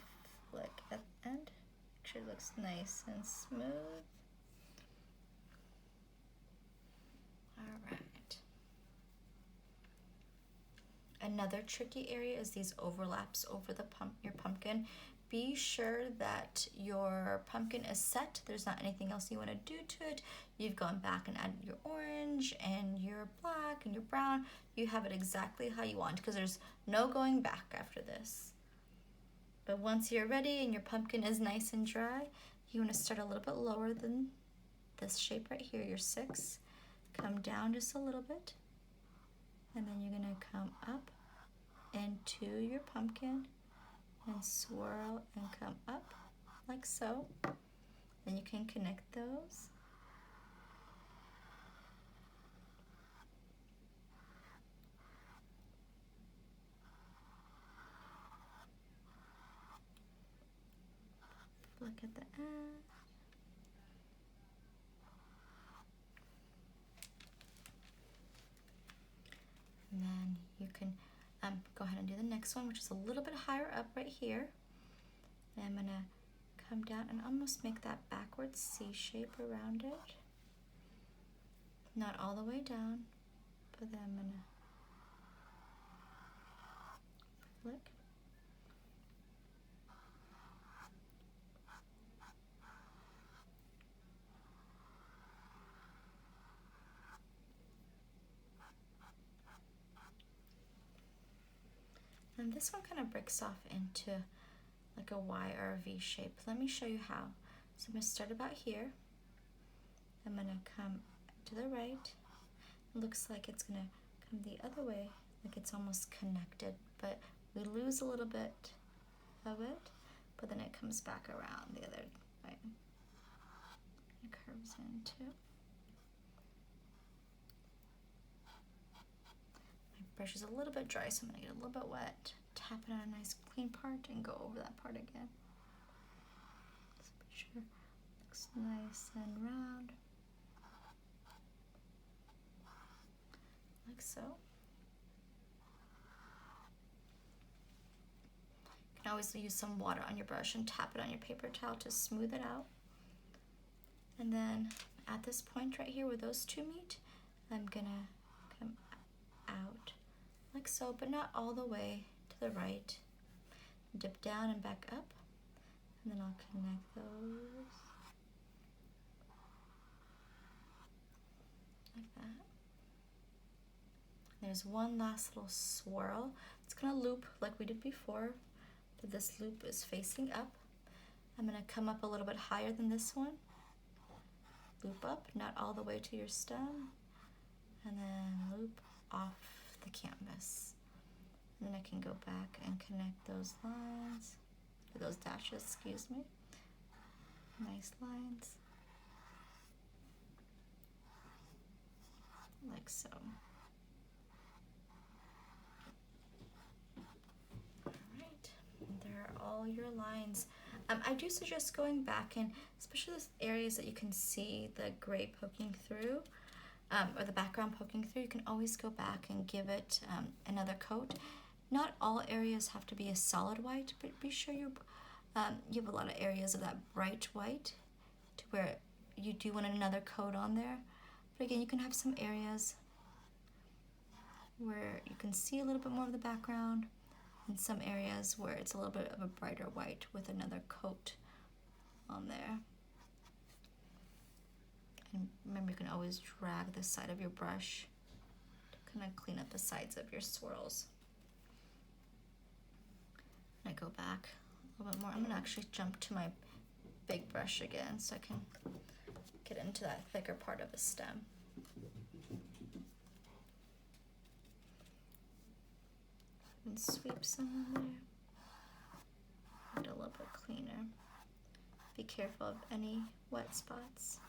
flick at the end. Make sure it looks nice and smooth. All right. Another tricky area is these overlaps over the your pumpkin. Be sure that your pumpkin is set. There's not anything else you want to do to it. You've gone back and added your orange and your black and your brown. You have it exactly how you want because there's no going back after this. But once you're ready and your pumpkin is nice and dry, you want to start a little bit lower than this shape right here, your 6. Come down just a little bit. And then you're going to come up into your pumpkin and swirl and come up like so. Then you can connect those. the end. And then you can go ahead and do the next one, which is a little bit higher up right here. And I'm gonna come down and almost make that backwards C shape around it. Not all the way down, but then I'm gonna flick. And this one kind of breaks off into like a Y or a V shape. Let me show you how. So I'm gonna start about here. I'm gonna come to the right. It looks like it's gonna come the other way, like it's almost connected, but we lose a little bit of it, but then it comes back around the other way. It curves in too. My brush is a little bit dry, so I'm gonna get a little bit wet. Tap it on a nice clean part and go over that part again. Just make sure it looks nice and round. Like so. You can always use some water on your brush and tap it on your paper towel to smooth it out. And then at this point right here where those two meet, I'm gonna come out like so, but not all the way to the right. Dip down and back up, and then I'll connect those like that. There's one last little swirl. It's gonna loop like we did before, but this loop is facing up. I'm gonna come up a little bit higher than this one. Loop up, not all the way to your stem, and then loop off the canvas. And then I can go back and connect those lines, or those dashes, excuse me. Nice lines. Like so. Alright, there are all your lines. I do suggest going back and, especially those areas that you can see the gray poking through, or the background poking through, you can always go back and give it another coat. Not all areas have to be a solid white, but be sure you have a lot of areas of that bright white to where you do want another coat on there. But again, you can have some areas where you can see a little bit more of the background, and some areas where it's a little bit of a brighter white with another coat on there. And remember, you can always drag the side of your brush to kind of clean up the sides of your swirls. And I go back a little bit more. I'm gonna actually jump to my big brush again so I can get into that thicker part of the stem. And sweep some in there. Get a little bit cleaner. Be careful of any wet spots.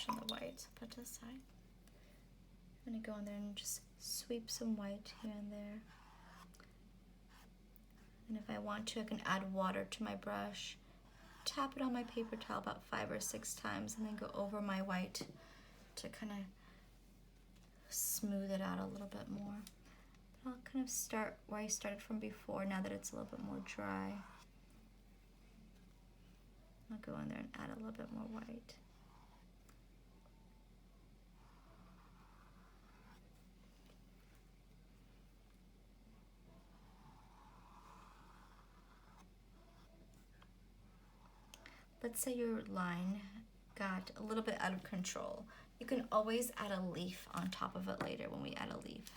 And the white put to the side. I'm going to go in there and just sweep some white here and there. And if I want to, I can add water to my brush, tap it on my paper towel about 5 or 6 times, and then go over my white to kind of smooth it out a little bit more. I'll kind of start where I started from before, now that it's a little bit more dry. I'll go in there and add a little bit more white. Let's say your line got a little bit out of control. You can always add a leaf on top of it later when we add a leaf.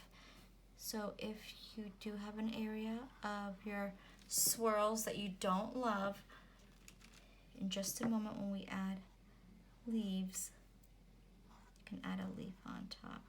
So if you do have an area of your swirls that you don't love, in just a moment when we add leaves. You can add a leaf on top.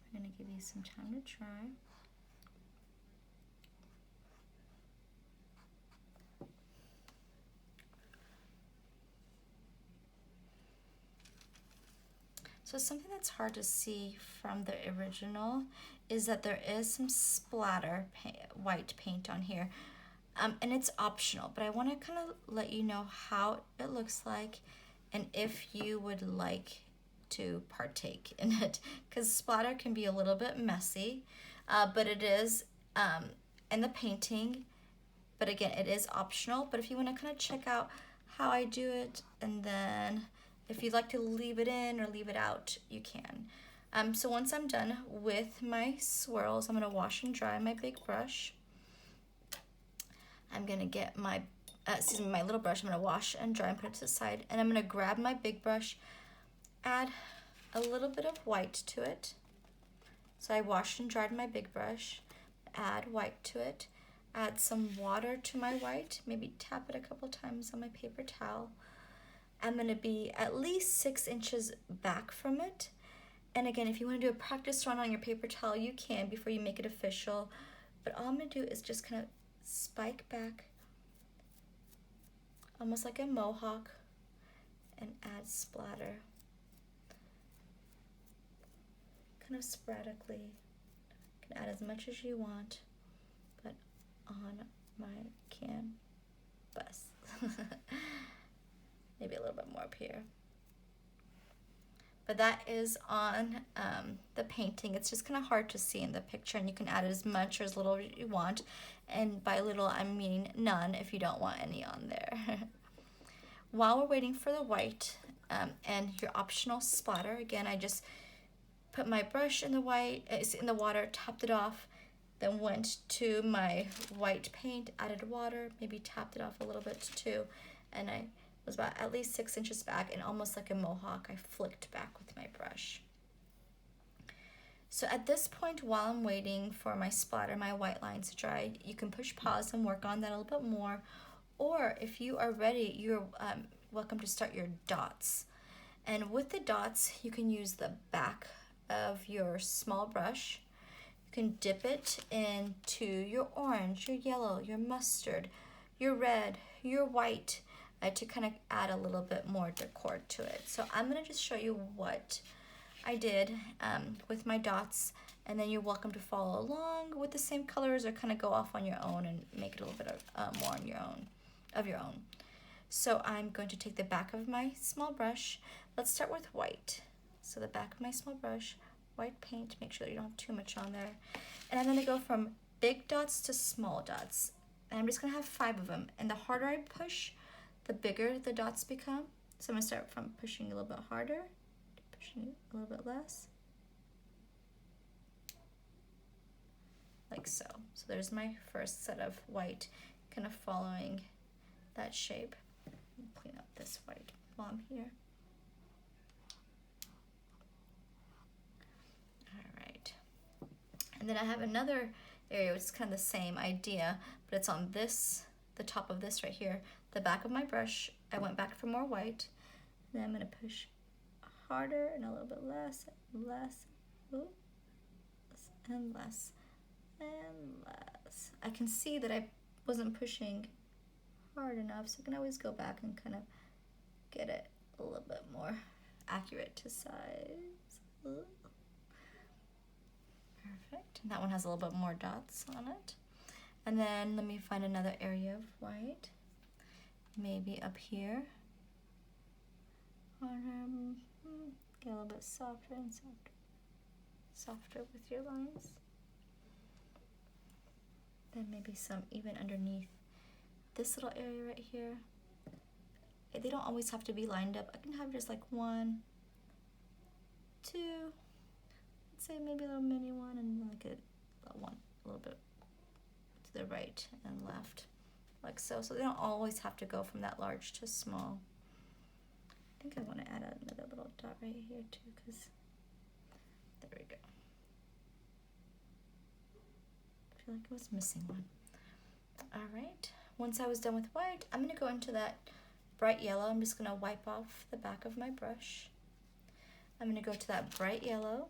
I'm going to give you some time to dry. So something that's hard to see from the original is that there is some splatter white paint on here. And it's optional, but I want to kind of let you know how it looks like and if you would like to partake in it, because splatter can be a little bit messy, but it is in the painting, but again, it is optional. But if you want to kind of check out how I do it, and then if you'd like to leave it in or leave it out, you can. So once I'm done with my swirls, I'm going to wash and dry my big brush. I'm going to get my, my little brush. I'm going to wash and dry and put it to the side. And I'm going to grab my big brush, add a little bit of white to it. So I washed and dried my big brush, add white to it, add some water to my white, maybe tap it a couple times on my paper towel. I'm going to be at least 6 inches back from it. And again, if you want to do a practice run on your paper towel, you can before you make it official. But all I'm going to do is just kind of spike back, almost like a mohawk, and add splatter. Kind of sporadically. You can add as much as you want, but on my canvas. Maybe a little bit more up here. But that is on the painting. It's just kind of hard to see in the picture, and you can add as much or as little as you want. And by little, I mean none if you don't want any on there. While we're waiting for the white and your optional splatter, again, I just put my brush in the water, tapped it off, then went to my white paint, added water, maybe tapped it off a little bit too, and I was about at least 6 inches back, and almost like a mohawk, I flicked back with my brush. So at this point, while I'm waiting for my splatter, my white lines to dry, you can push pause and work on that a little bit more. Or if you are ready, you're welcome to start your dots. And with the dots, you can use the back of your small brush. You can dip it into your orange, your yellow, your mustard, your red, your white, to kind of add a little bit more decor to it. So I'm going to just show you what I did with my dots, and then you're welcome to follow along with the same colors or kind of go off on your own and make it a little bit of, more on your own. So I'm going to take the back of my small brush. Let's start with white. So the back of my small brush, white paint, make sure that you don't have too much on there. And I'm going to go from big dots to small dots. And I'm just going to have 5 of them. And the harder I push, the bigger the dots become. So I'm going to start from pushing a little bit harder, pushing a little bit less. Like so. So there's my first set of white, kind of following that shape. Clean up this white while I'm here. All right. And then I have another area which is kind of the same idea, but it's on this, the top of this right here, the back of my brush. I went back for more white. Then I'm going to push harder and a little bit less, less, and less, and less. I can see that I wasn't pushing hard enough, so I can always go back and kind of get it a little bit more accurate to size. Perfect. And that one has a little bit more dots on it. And then let me find another area of white. maybe up here on her, get a little bit softer and softer with your lines. Then maybe some even underneath this little area right here. They don't always have to be lined up. I can have just like 1, 2, let's say maybe a little mini one, and like a little bit to the right and left, like so. So they don't always have to go from that large to small. I think I want to add another little dot right here too, because there we go. I feel like I was missing one. All right, once I was done with white, I'm going to go into that bright yellow. I'm just going to wipe off the back of my brush. I'm going to go to that bright yellow,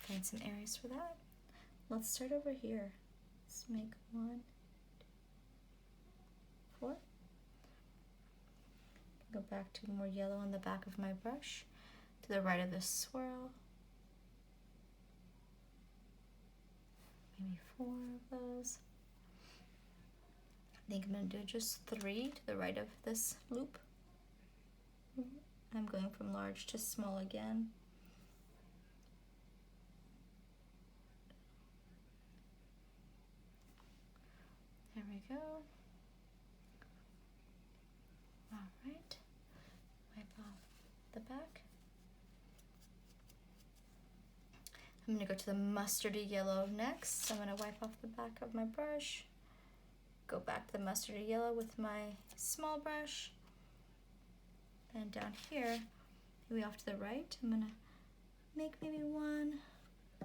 find some areas for that. Let's start over here. Let's make 1, 2, 4. Go back to more yellow on the back of my brush, to the right of the swirl. Maybe 4 of those. I think I'm going to do just 3 to the right of this loop. I'm going from large to small again. There we go. All right. Wipe off the back. I'm going to go to the mustardy yellow next. So I'm going to wipe off the back of my brush. Go back to the mustardy yellow with my small brush. And down here, maybe off to the right, I'm going to make maybe 1,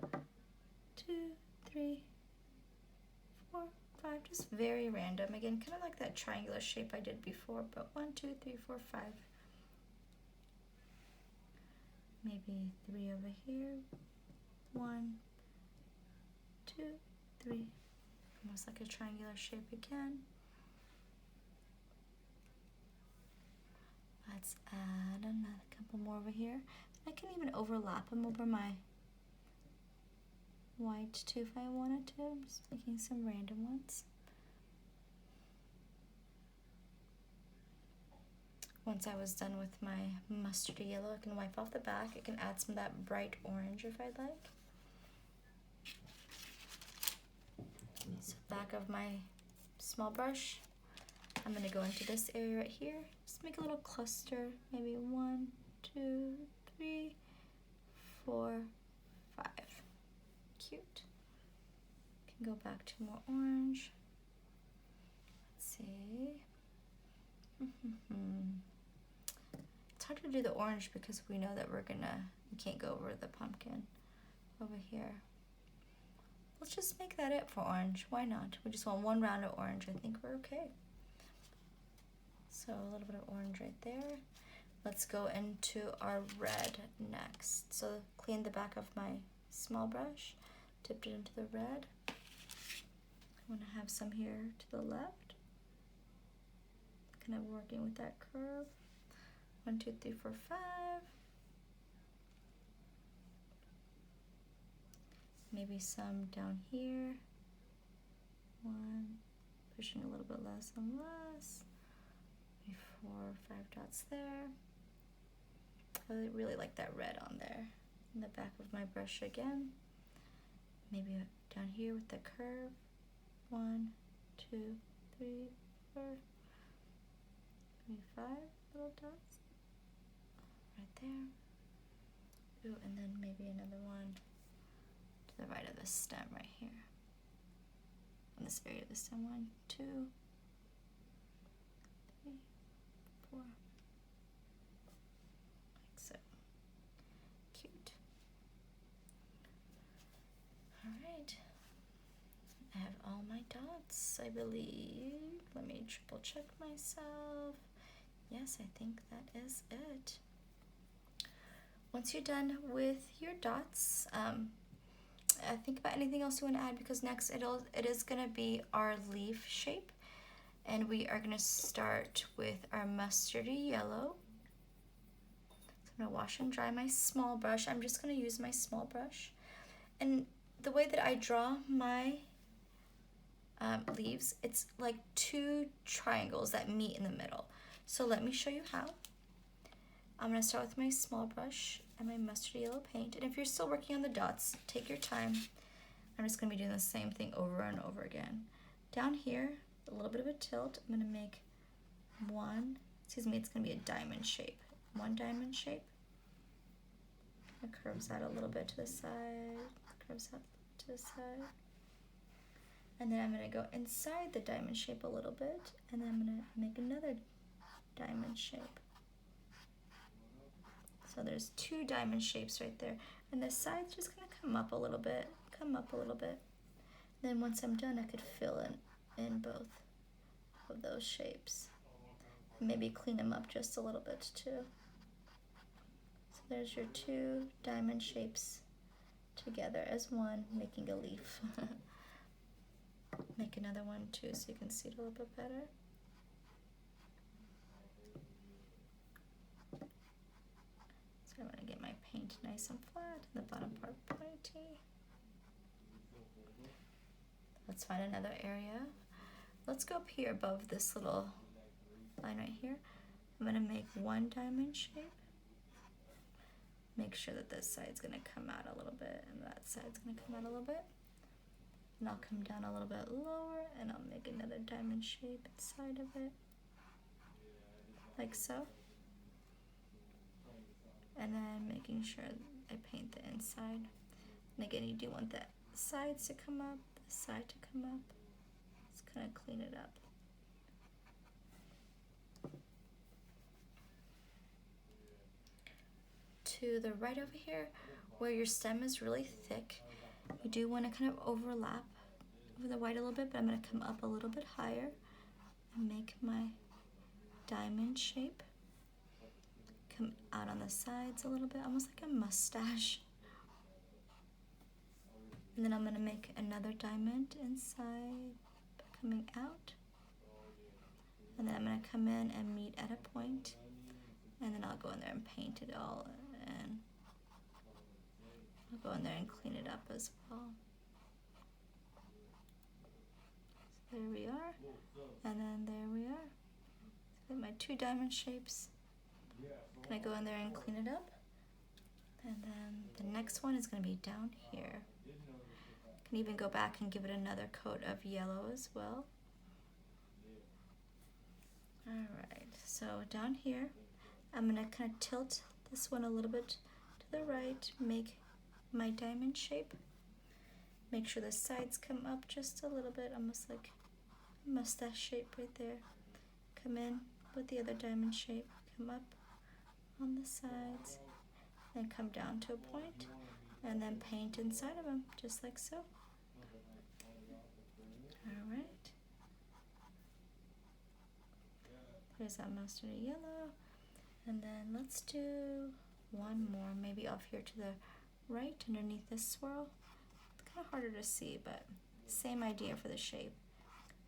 2, 3, 4, 5, just very random. Again, kind of like that triangular shape I did before, but 1, 2, 3, 4, 5. Maybe 3 over here. 1, 2, 3. Almost like a triangular shape again. Let's add another couple more over here. I can even overlap them over my white too if I wanted to. I'm just making some random ones. Once I was done with my mustardy yellow, I can wipe off the back. I can add some of that bright orange if I'd like. So back of my small brush, I'm going to go into this area right here. Just make a little cluster, maybe 1, 2, 3, 4, 5. Cute. Can go back to more orange. Let's see. It's hard to do the orange because we know that we can't go over the pumpkin over here. Let's just make that it for orange. Why not? We just want 1 round of orange. I think we're okay. So a little bit of orange right there. Let's go into our red next. So clean the back of my small brush, dipped it into the red. I want to have some here to the left. Kind of working with that curve. 1, 2, 3, 4, 5. Maybe some down here. 1, pushing a little bit less and less. Maybe 4 or 5 dots there. I really like that red on there. In the back of my brush again. Maybe down here with the curve. 1, 2, 3, 4. Maybe 5 little dots. Right there. Ooh, and then maybe another one to the right of the stem right here. On this area of the stem. 1, 2, 3, 4. Like so. Cute. Alright. I have all my dots, I believe. Let me triple check myself. Yes, I think that is it. Once you're done with your dots, think about anything else you want to add, because next it is going to be our leaf shape, and we are going to start with our mustardy yellow. So I'm going to wash and dry my small brush. I'm just going to use my small brush, and the way that I draw my leaves, it's like two triangles that meet in the middle. So let me show you how. I'm gonna start with my small brush and my mustard yellow paint. And if you're still working on the dots, take your time. I'm just gonna be doing the same thing over and over again. Down here, a little bit of a tilt. I'm gonna make it's gonna be a diamond shape. One diamond shape. It curves out a little bit to the side, curves out to the side. And then I'm gonna go inside the diamond shape a little bit, and then I'm gonna make another diamond shape. So there's two diamond shapes right there. And the side's just gonna come up a little bit, come up a little bit. Then once I'm done, I could fill in both of those shapes. Maybe clean them up just a little bit too. So there's your two diamond shapes together as one, making a leaf. Make another one too so you can see it a little bit better. So I'm gonna get my paint nice and flat, and the bottom part pointy. Let's find another area. Let's go up here above this little line right here. I'm gonna make one diamond shape. Make sure that this side's gonna come out a little bit and that side's gonna come out a little bit. And I'll come down a little bit lower and I'll make another diamond shape inside of it. Like so. And then making sure I paint the inside. And again, you do want the sides to come up, the side to come up. Just kind of clean it up. To the right over here, where your stem is really thick, you do want to kind of overlap over the white a little bit, but I'm going to come up a little bit higher and make my diamond shape. Come out on the sides a little bit, almost like a mustache. And then I'm going to make another diamond inside, coming out. And then I'm going to come in and meet at a point, and then I'll go in there and paint it all, and I'll go in there and clean it up as well. So there we are, and then there we are. So my two diamond shapes. Gonna go in there and clean it up, and then the next one is gonna be down here. Can even go back and give it another coat of yellow as well. Alright, so down here, I'm gonna kind of tilt this one a little bit to the right, make my diamond shape. Make sure the sides come up just a little bit, almost like a mustache shape right there. Come in with the other diamond shape, come up on the sides, and come down to a point, and then paint inside of them, just like so. Alright. There's that mustard yellow. And then let's do one more, maybe off here to the right underneath this swirl. It's kind of harder to see, but same idea for the shape.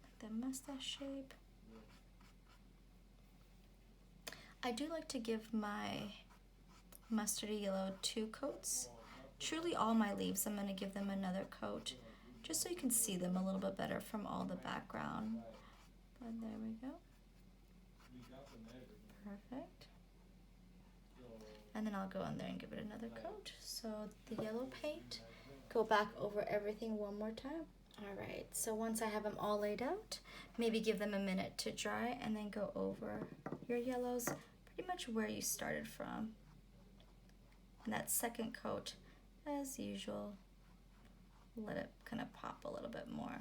Like the mustache shape. I do like to give my mustardy yellow two coats. Truly all my leaves, I'm going to give them another coat, just so you can see them a little bit better from all the background. But there we go. Perfect. And then I'll go in there and give it another coat. So the yellow paint, go back over everything one more time. Alright, so once I have them all laid out, maybe give them a minute to dry, and then go over your yellows pretty much where you started from. And that second coat, as usual, let it kind of pop a little bit more.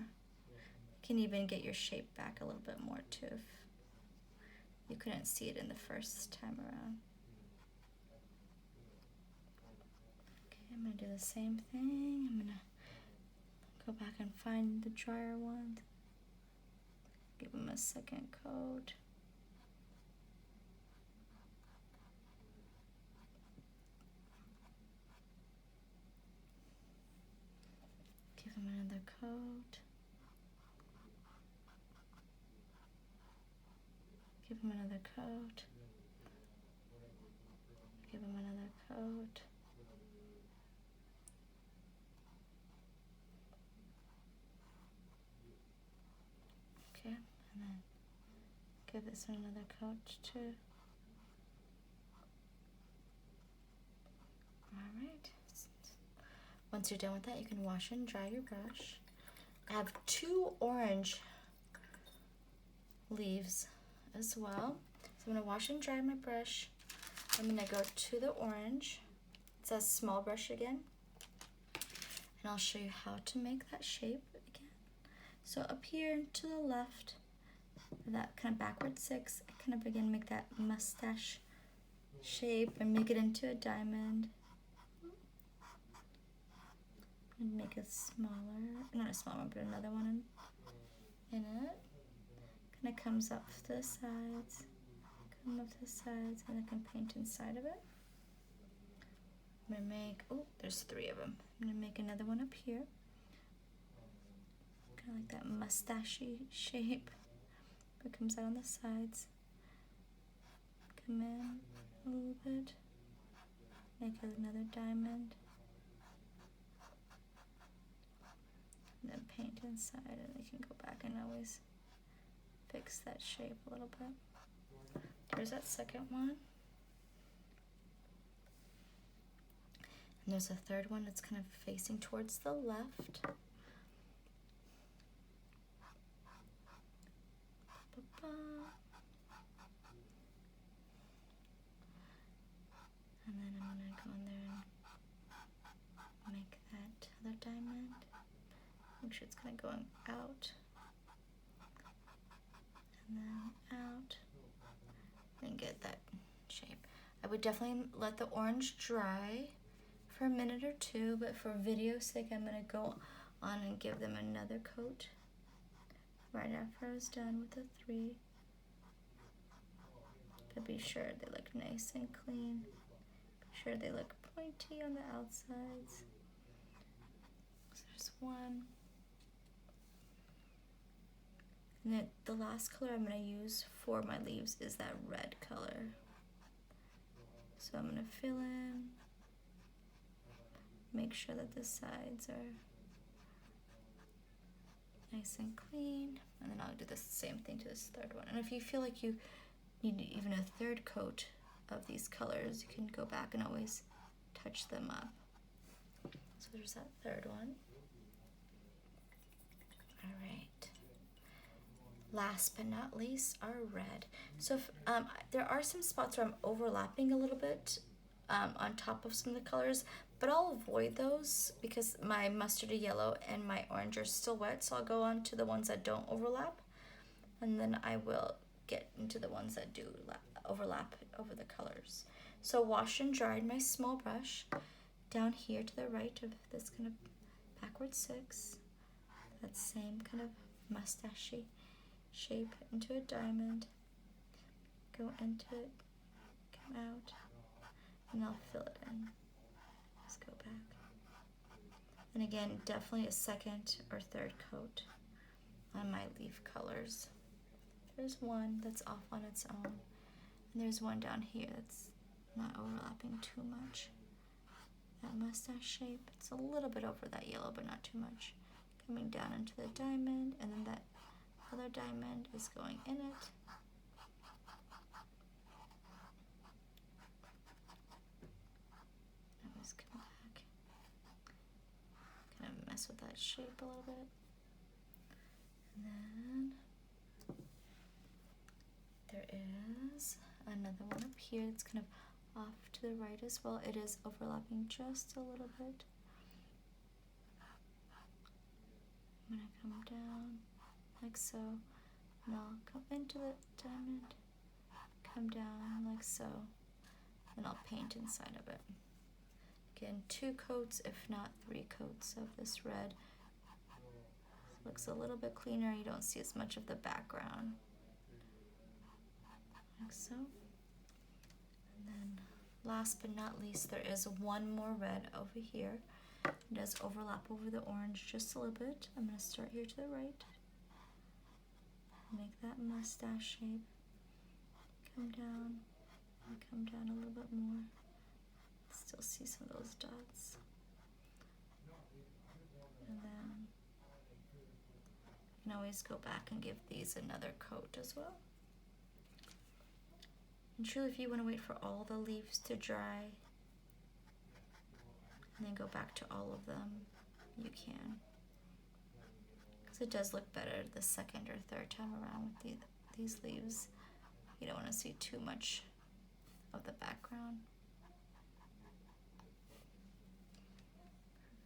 You can even get your shape back a little bit more too if you couldn't see it in the first time around. Okay, I'm going to do the same thing. I'm going to go back and find the drier ones. Give them a second coat. Give them another coat. Give them another coat. Give them another coat. give this one another coat too. Alright. Once you're done with that, you can wash and dry your brush. I have 2 orange leaves as well. So I'm going to wash and dry my brush. I'm going to go to the orange. It says small brush again. And I'll show you how to make that shape again. So up here to the left, that kind of backward 6, I kind of again make that mustache shape and make it into a diamond. And make it smaller, not a small one, but another one in it. Kind of comes up to the sides, come up to the sides, and I can paint inside of it. I'm gonna make, oh, there's 3 of them. I'm gonna make another one up here. Kind of like that mustachy shape, but comes out on the sides. Come in a little bit, make another diamond. And then paint inside, and I can go back and always fix that shape a little bit. Here's that second one. And there's a third one that's kind of facing towards the left. And then I'm going to go in there and make that other diamond. Make sure it's kind of going out, and then out, and get that shape. I would definitely let the orange dry for a minute or 2, but for video's sake, I'm going to go on and give them another coat right after I was done with the 3. To be sure they look nice and clean. Be sure they look pointy on the outsides. So there's 1. And then the last color I'm going to use for my leaves is that red color. So I'm going to fill in, make sure that the sides are nice and clean, and then I'll do the same thing to this third one. And if you feel like you need even a 3rd coat of these colors, you can go back and always touch them up. So there's that 3rd one. All right. Last but not least are red. So if, there are some spots where I'm overlapping a little bit on top of some of the colors, but I'll avoid those because my mustardy yellow and my orange are still wet, so I'll go on to the ones that don't overlap, and then I will get into the ones that do overlap over the colors. So wash and dried my small brush down here to the right of this kind of backward 6, that same kind of mustachy shape into a diamond, go into it, come out, and I'll fill it in. Just go back. And again, definitely a 2nd or 3rd coat on my leaf colors. There's one that's off on its own, and there's one down here that's not overlapping too much. That mustache shape, it's a little bit over that yellow, but not too much. Coming down into the diamond, and then that other diamond is going in it. Always come back. Kind of mess with that shape a little bit. And then there is another one up here. It's kind of off to the right as well. It is overlapping just a little bit. I'm gonna come down like so, and I'll come into the diamond, come down like so, and I'll paint inside of it. Again, 2 coats, if not 3 coats of this red. It looks a little bit cleaner, you don't see as much of the background. Like so. And then last but not least, there is one more red over here. It does overlap over the orange just a little bit. I'm going to start here to the right. Make that mustache shape. Come down, and come down a little bit more. Still see some of those dots. And then you can always go back and give these another coat as well. And truly, if you want to wait for all the leaves to dry and then go back to all of them, you can. Because it does look better the second or third time around with these leaves. You don't want to see too much of the background.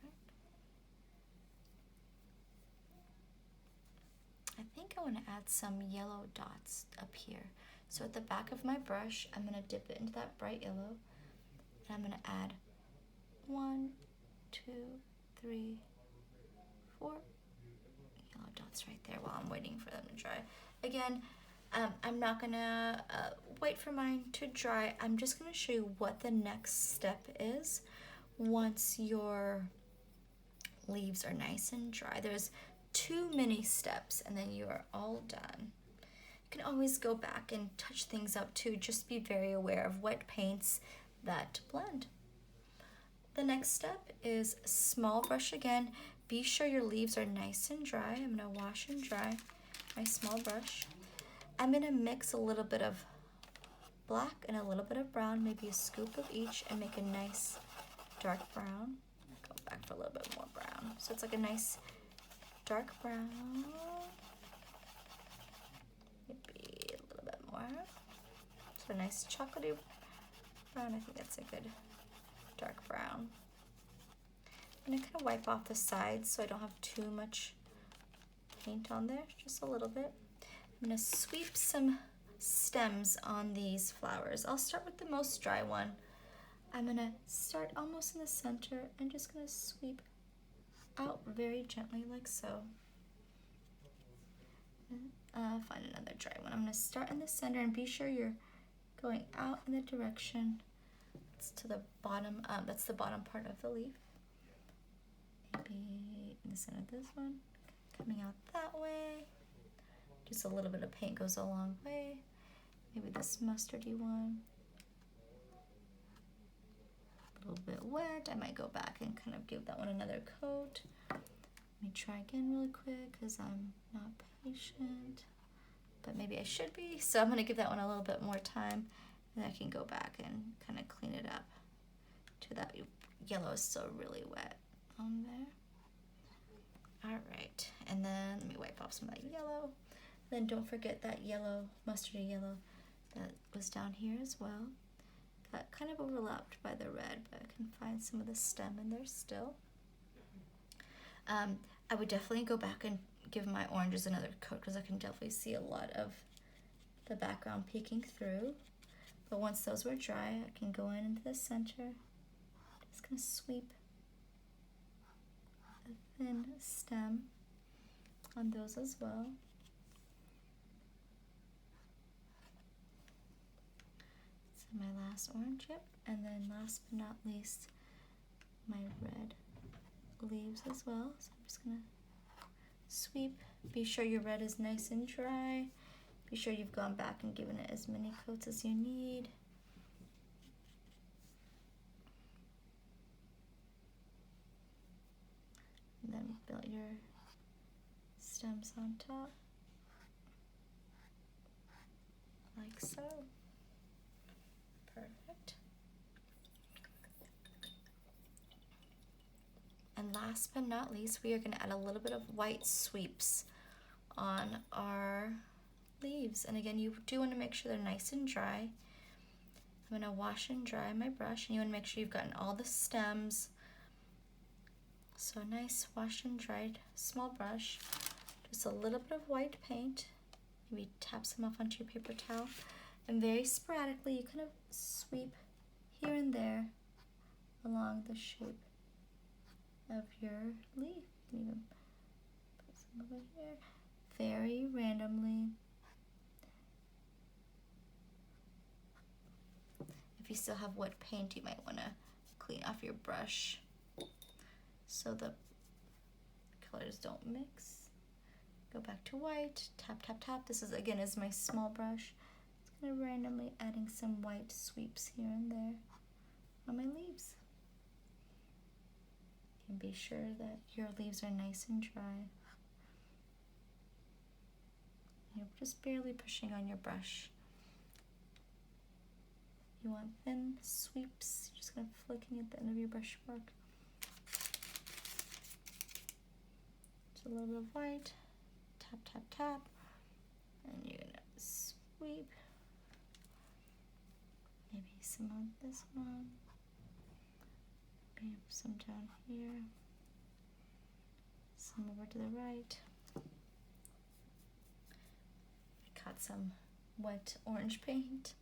Perfect. I think I want to add some yellow dots up here. So at the back of my brush, I'm going to dip it into that bright yellow. And I'm going to add 1, 2, 3, 4 yellow dots right there while I'm waiting for them to dry. Again, I'm not going to wait for mine to dry. I'm just going to show you what the next step is once your leaves are nice and dry. There's 2 mini steps and then you are all done. You can always go back and touch things up too. Just be very aware of wet paints that blend. The next step is small brush again. Be sure your leaves are nice and dry. I'm going to wash and dry my small brush. I'm going to mix a little bit of black and a little bit of brown, maybe a scoop of each, and make a nice dark brown. Go back for a little bit more brown. So it's like a nice dark brown. Maybe a little bit more. So a nice chocolatey brown. I think that's a good dark brown. I'm going to kind of wipe off the sides so I don't have too much paint on there, just a little bit. I'm going to sweep some stems on these flowers. I'll start with the most dry one. I'm going to start almost in the center and just going to sweep out very gently like so. Find another dry one. I'm going to start in the center and be sure you're going out in the direction. It's to the bottom. That's the bottom part of the leaf. Maybe in the center of this one. Coming out that way. Just a little bit of paint goes a long way. Maybe this mustardy one. A little bit wet. I might go back and kind of give that one another coat. Let me try again really quick because I'm not patient. But maybe I should be. So I'm going to give that one a little bit more time. And I can go back and kind of clean it up. To that yellow is still really wet on there. All right. And then let me wipe off some of that yellow. Then don't forget that yellow, mustardy yellow that was down here as well. Got kind of overlapped by the red, but I can find some of the stem in there still. I would definitely go back and give my oranges another coat because I can definitely see a lot of the background peeking through. But once those were dry, I can go in into the center. Just gonna sweep a thin stem on those as well. So my last orange, yep. And then last but not least, my red leaves as well. So I'm just gonna sweep. Be sure your red is nice and dry. Be sure you've gone back and given it as many coats as you need. And then build your stems on top, like so. Perfect. And last but not least, we are going to add a little bit of white sweeps on our leaves. And again, you do want to make sure they're nice and dry. I'm going to wash and dry my brush, and you want to make sure you've gotten all the stems. So nice washed and dried small brush. Just a little bit of white paint. Maybe tap some off onto your paper towel. And very sporadically, you kind of sweep here and there along the shape of your leaf. You can even put some over here. Very randomly. If you still have wet paint, you might want to clean off your brush so the colors don't mix. Go back to white, tap, tap, tap. This is, again, is my small brush. It's kind of randomly adding some white sweeps here and there on my leaves. And be sure that your leaves are nice and dry. You're just barely pushing on your brush. You want thin sweeps. Just kind of flicking at the end of your brush mark. Just a little bit of white. Tap, tap, tap. And you're gonna sweep. Maybe some on this one. Maybe some down here. Some over to the right. I got some wet orange paint.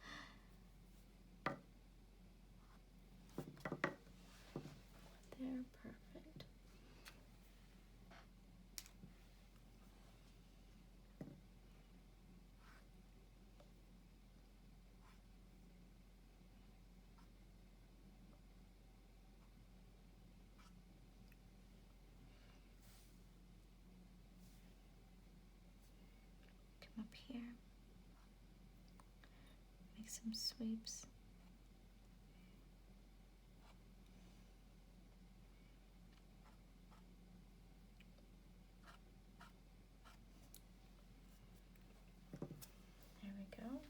There, perfect. Come up here. Make some sweeps. There we go.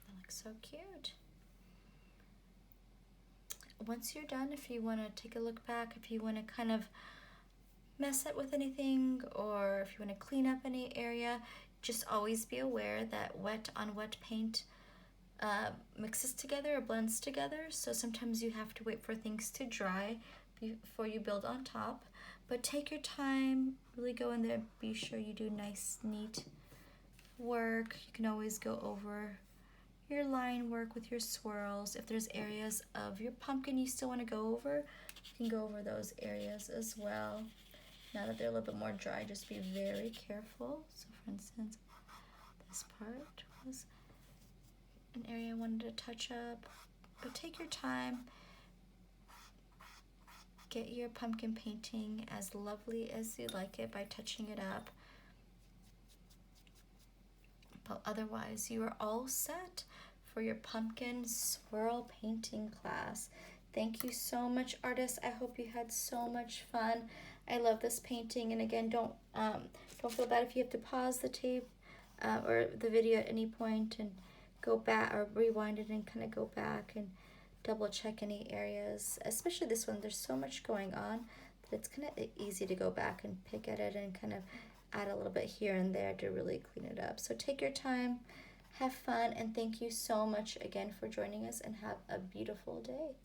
That looks so cute. Once you're done, if you want to take a look back, if you want to kind of mess it with anything, or if you want to clean up any area, just always be aware that wet on wet paint mixes together or blends together. So sometimes you have to wait for things to dry before you build on top. But take your time, really go in there, be sure you do nice, neat work. You can always go over your line work with your swirls. If there's areas of your pumpkin you still want to go over, you can go over those areas as well. Now that they're a little bit more dry, just be very careful. So for instance, this part was an area I wanted to touch up, but take your time. Get your pumpkin painting as lovely as you like it by touching it up. But otherwise, you are all set for your pumpkin swirl painting class. Thank you so much, artists. I hope you had so much fun. I love this painting, and again, don't feel bad if you have to pause the tape or the video at any point and go back or rewind it and kind of go back and double check any areas. Especially this one, there's so much going on that it's kind of easy to go back and pick at it and kind of add a little bit here and there to really clean it up. So take your time, have fun, and thank you so much again for joining us, and have a beautiful day.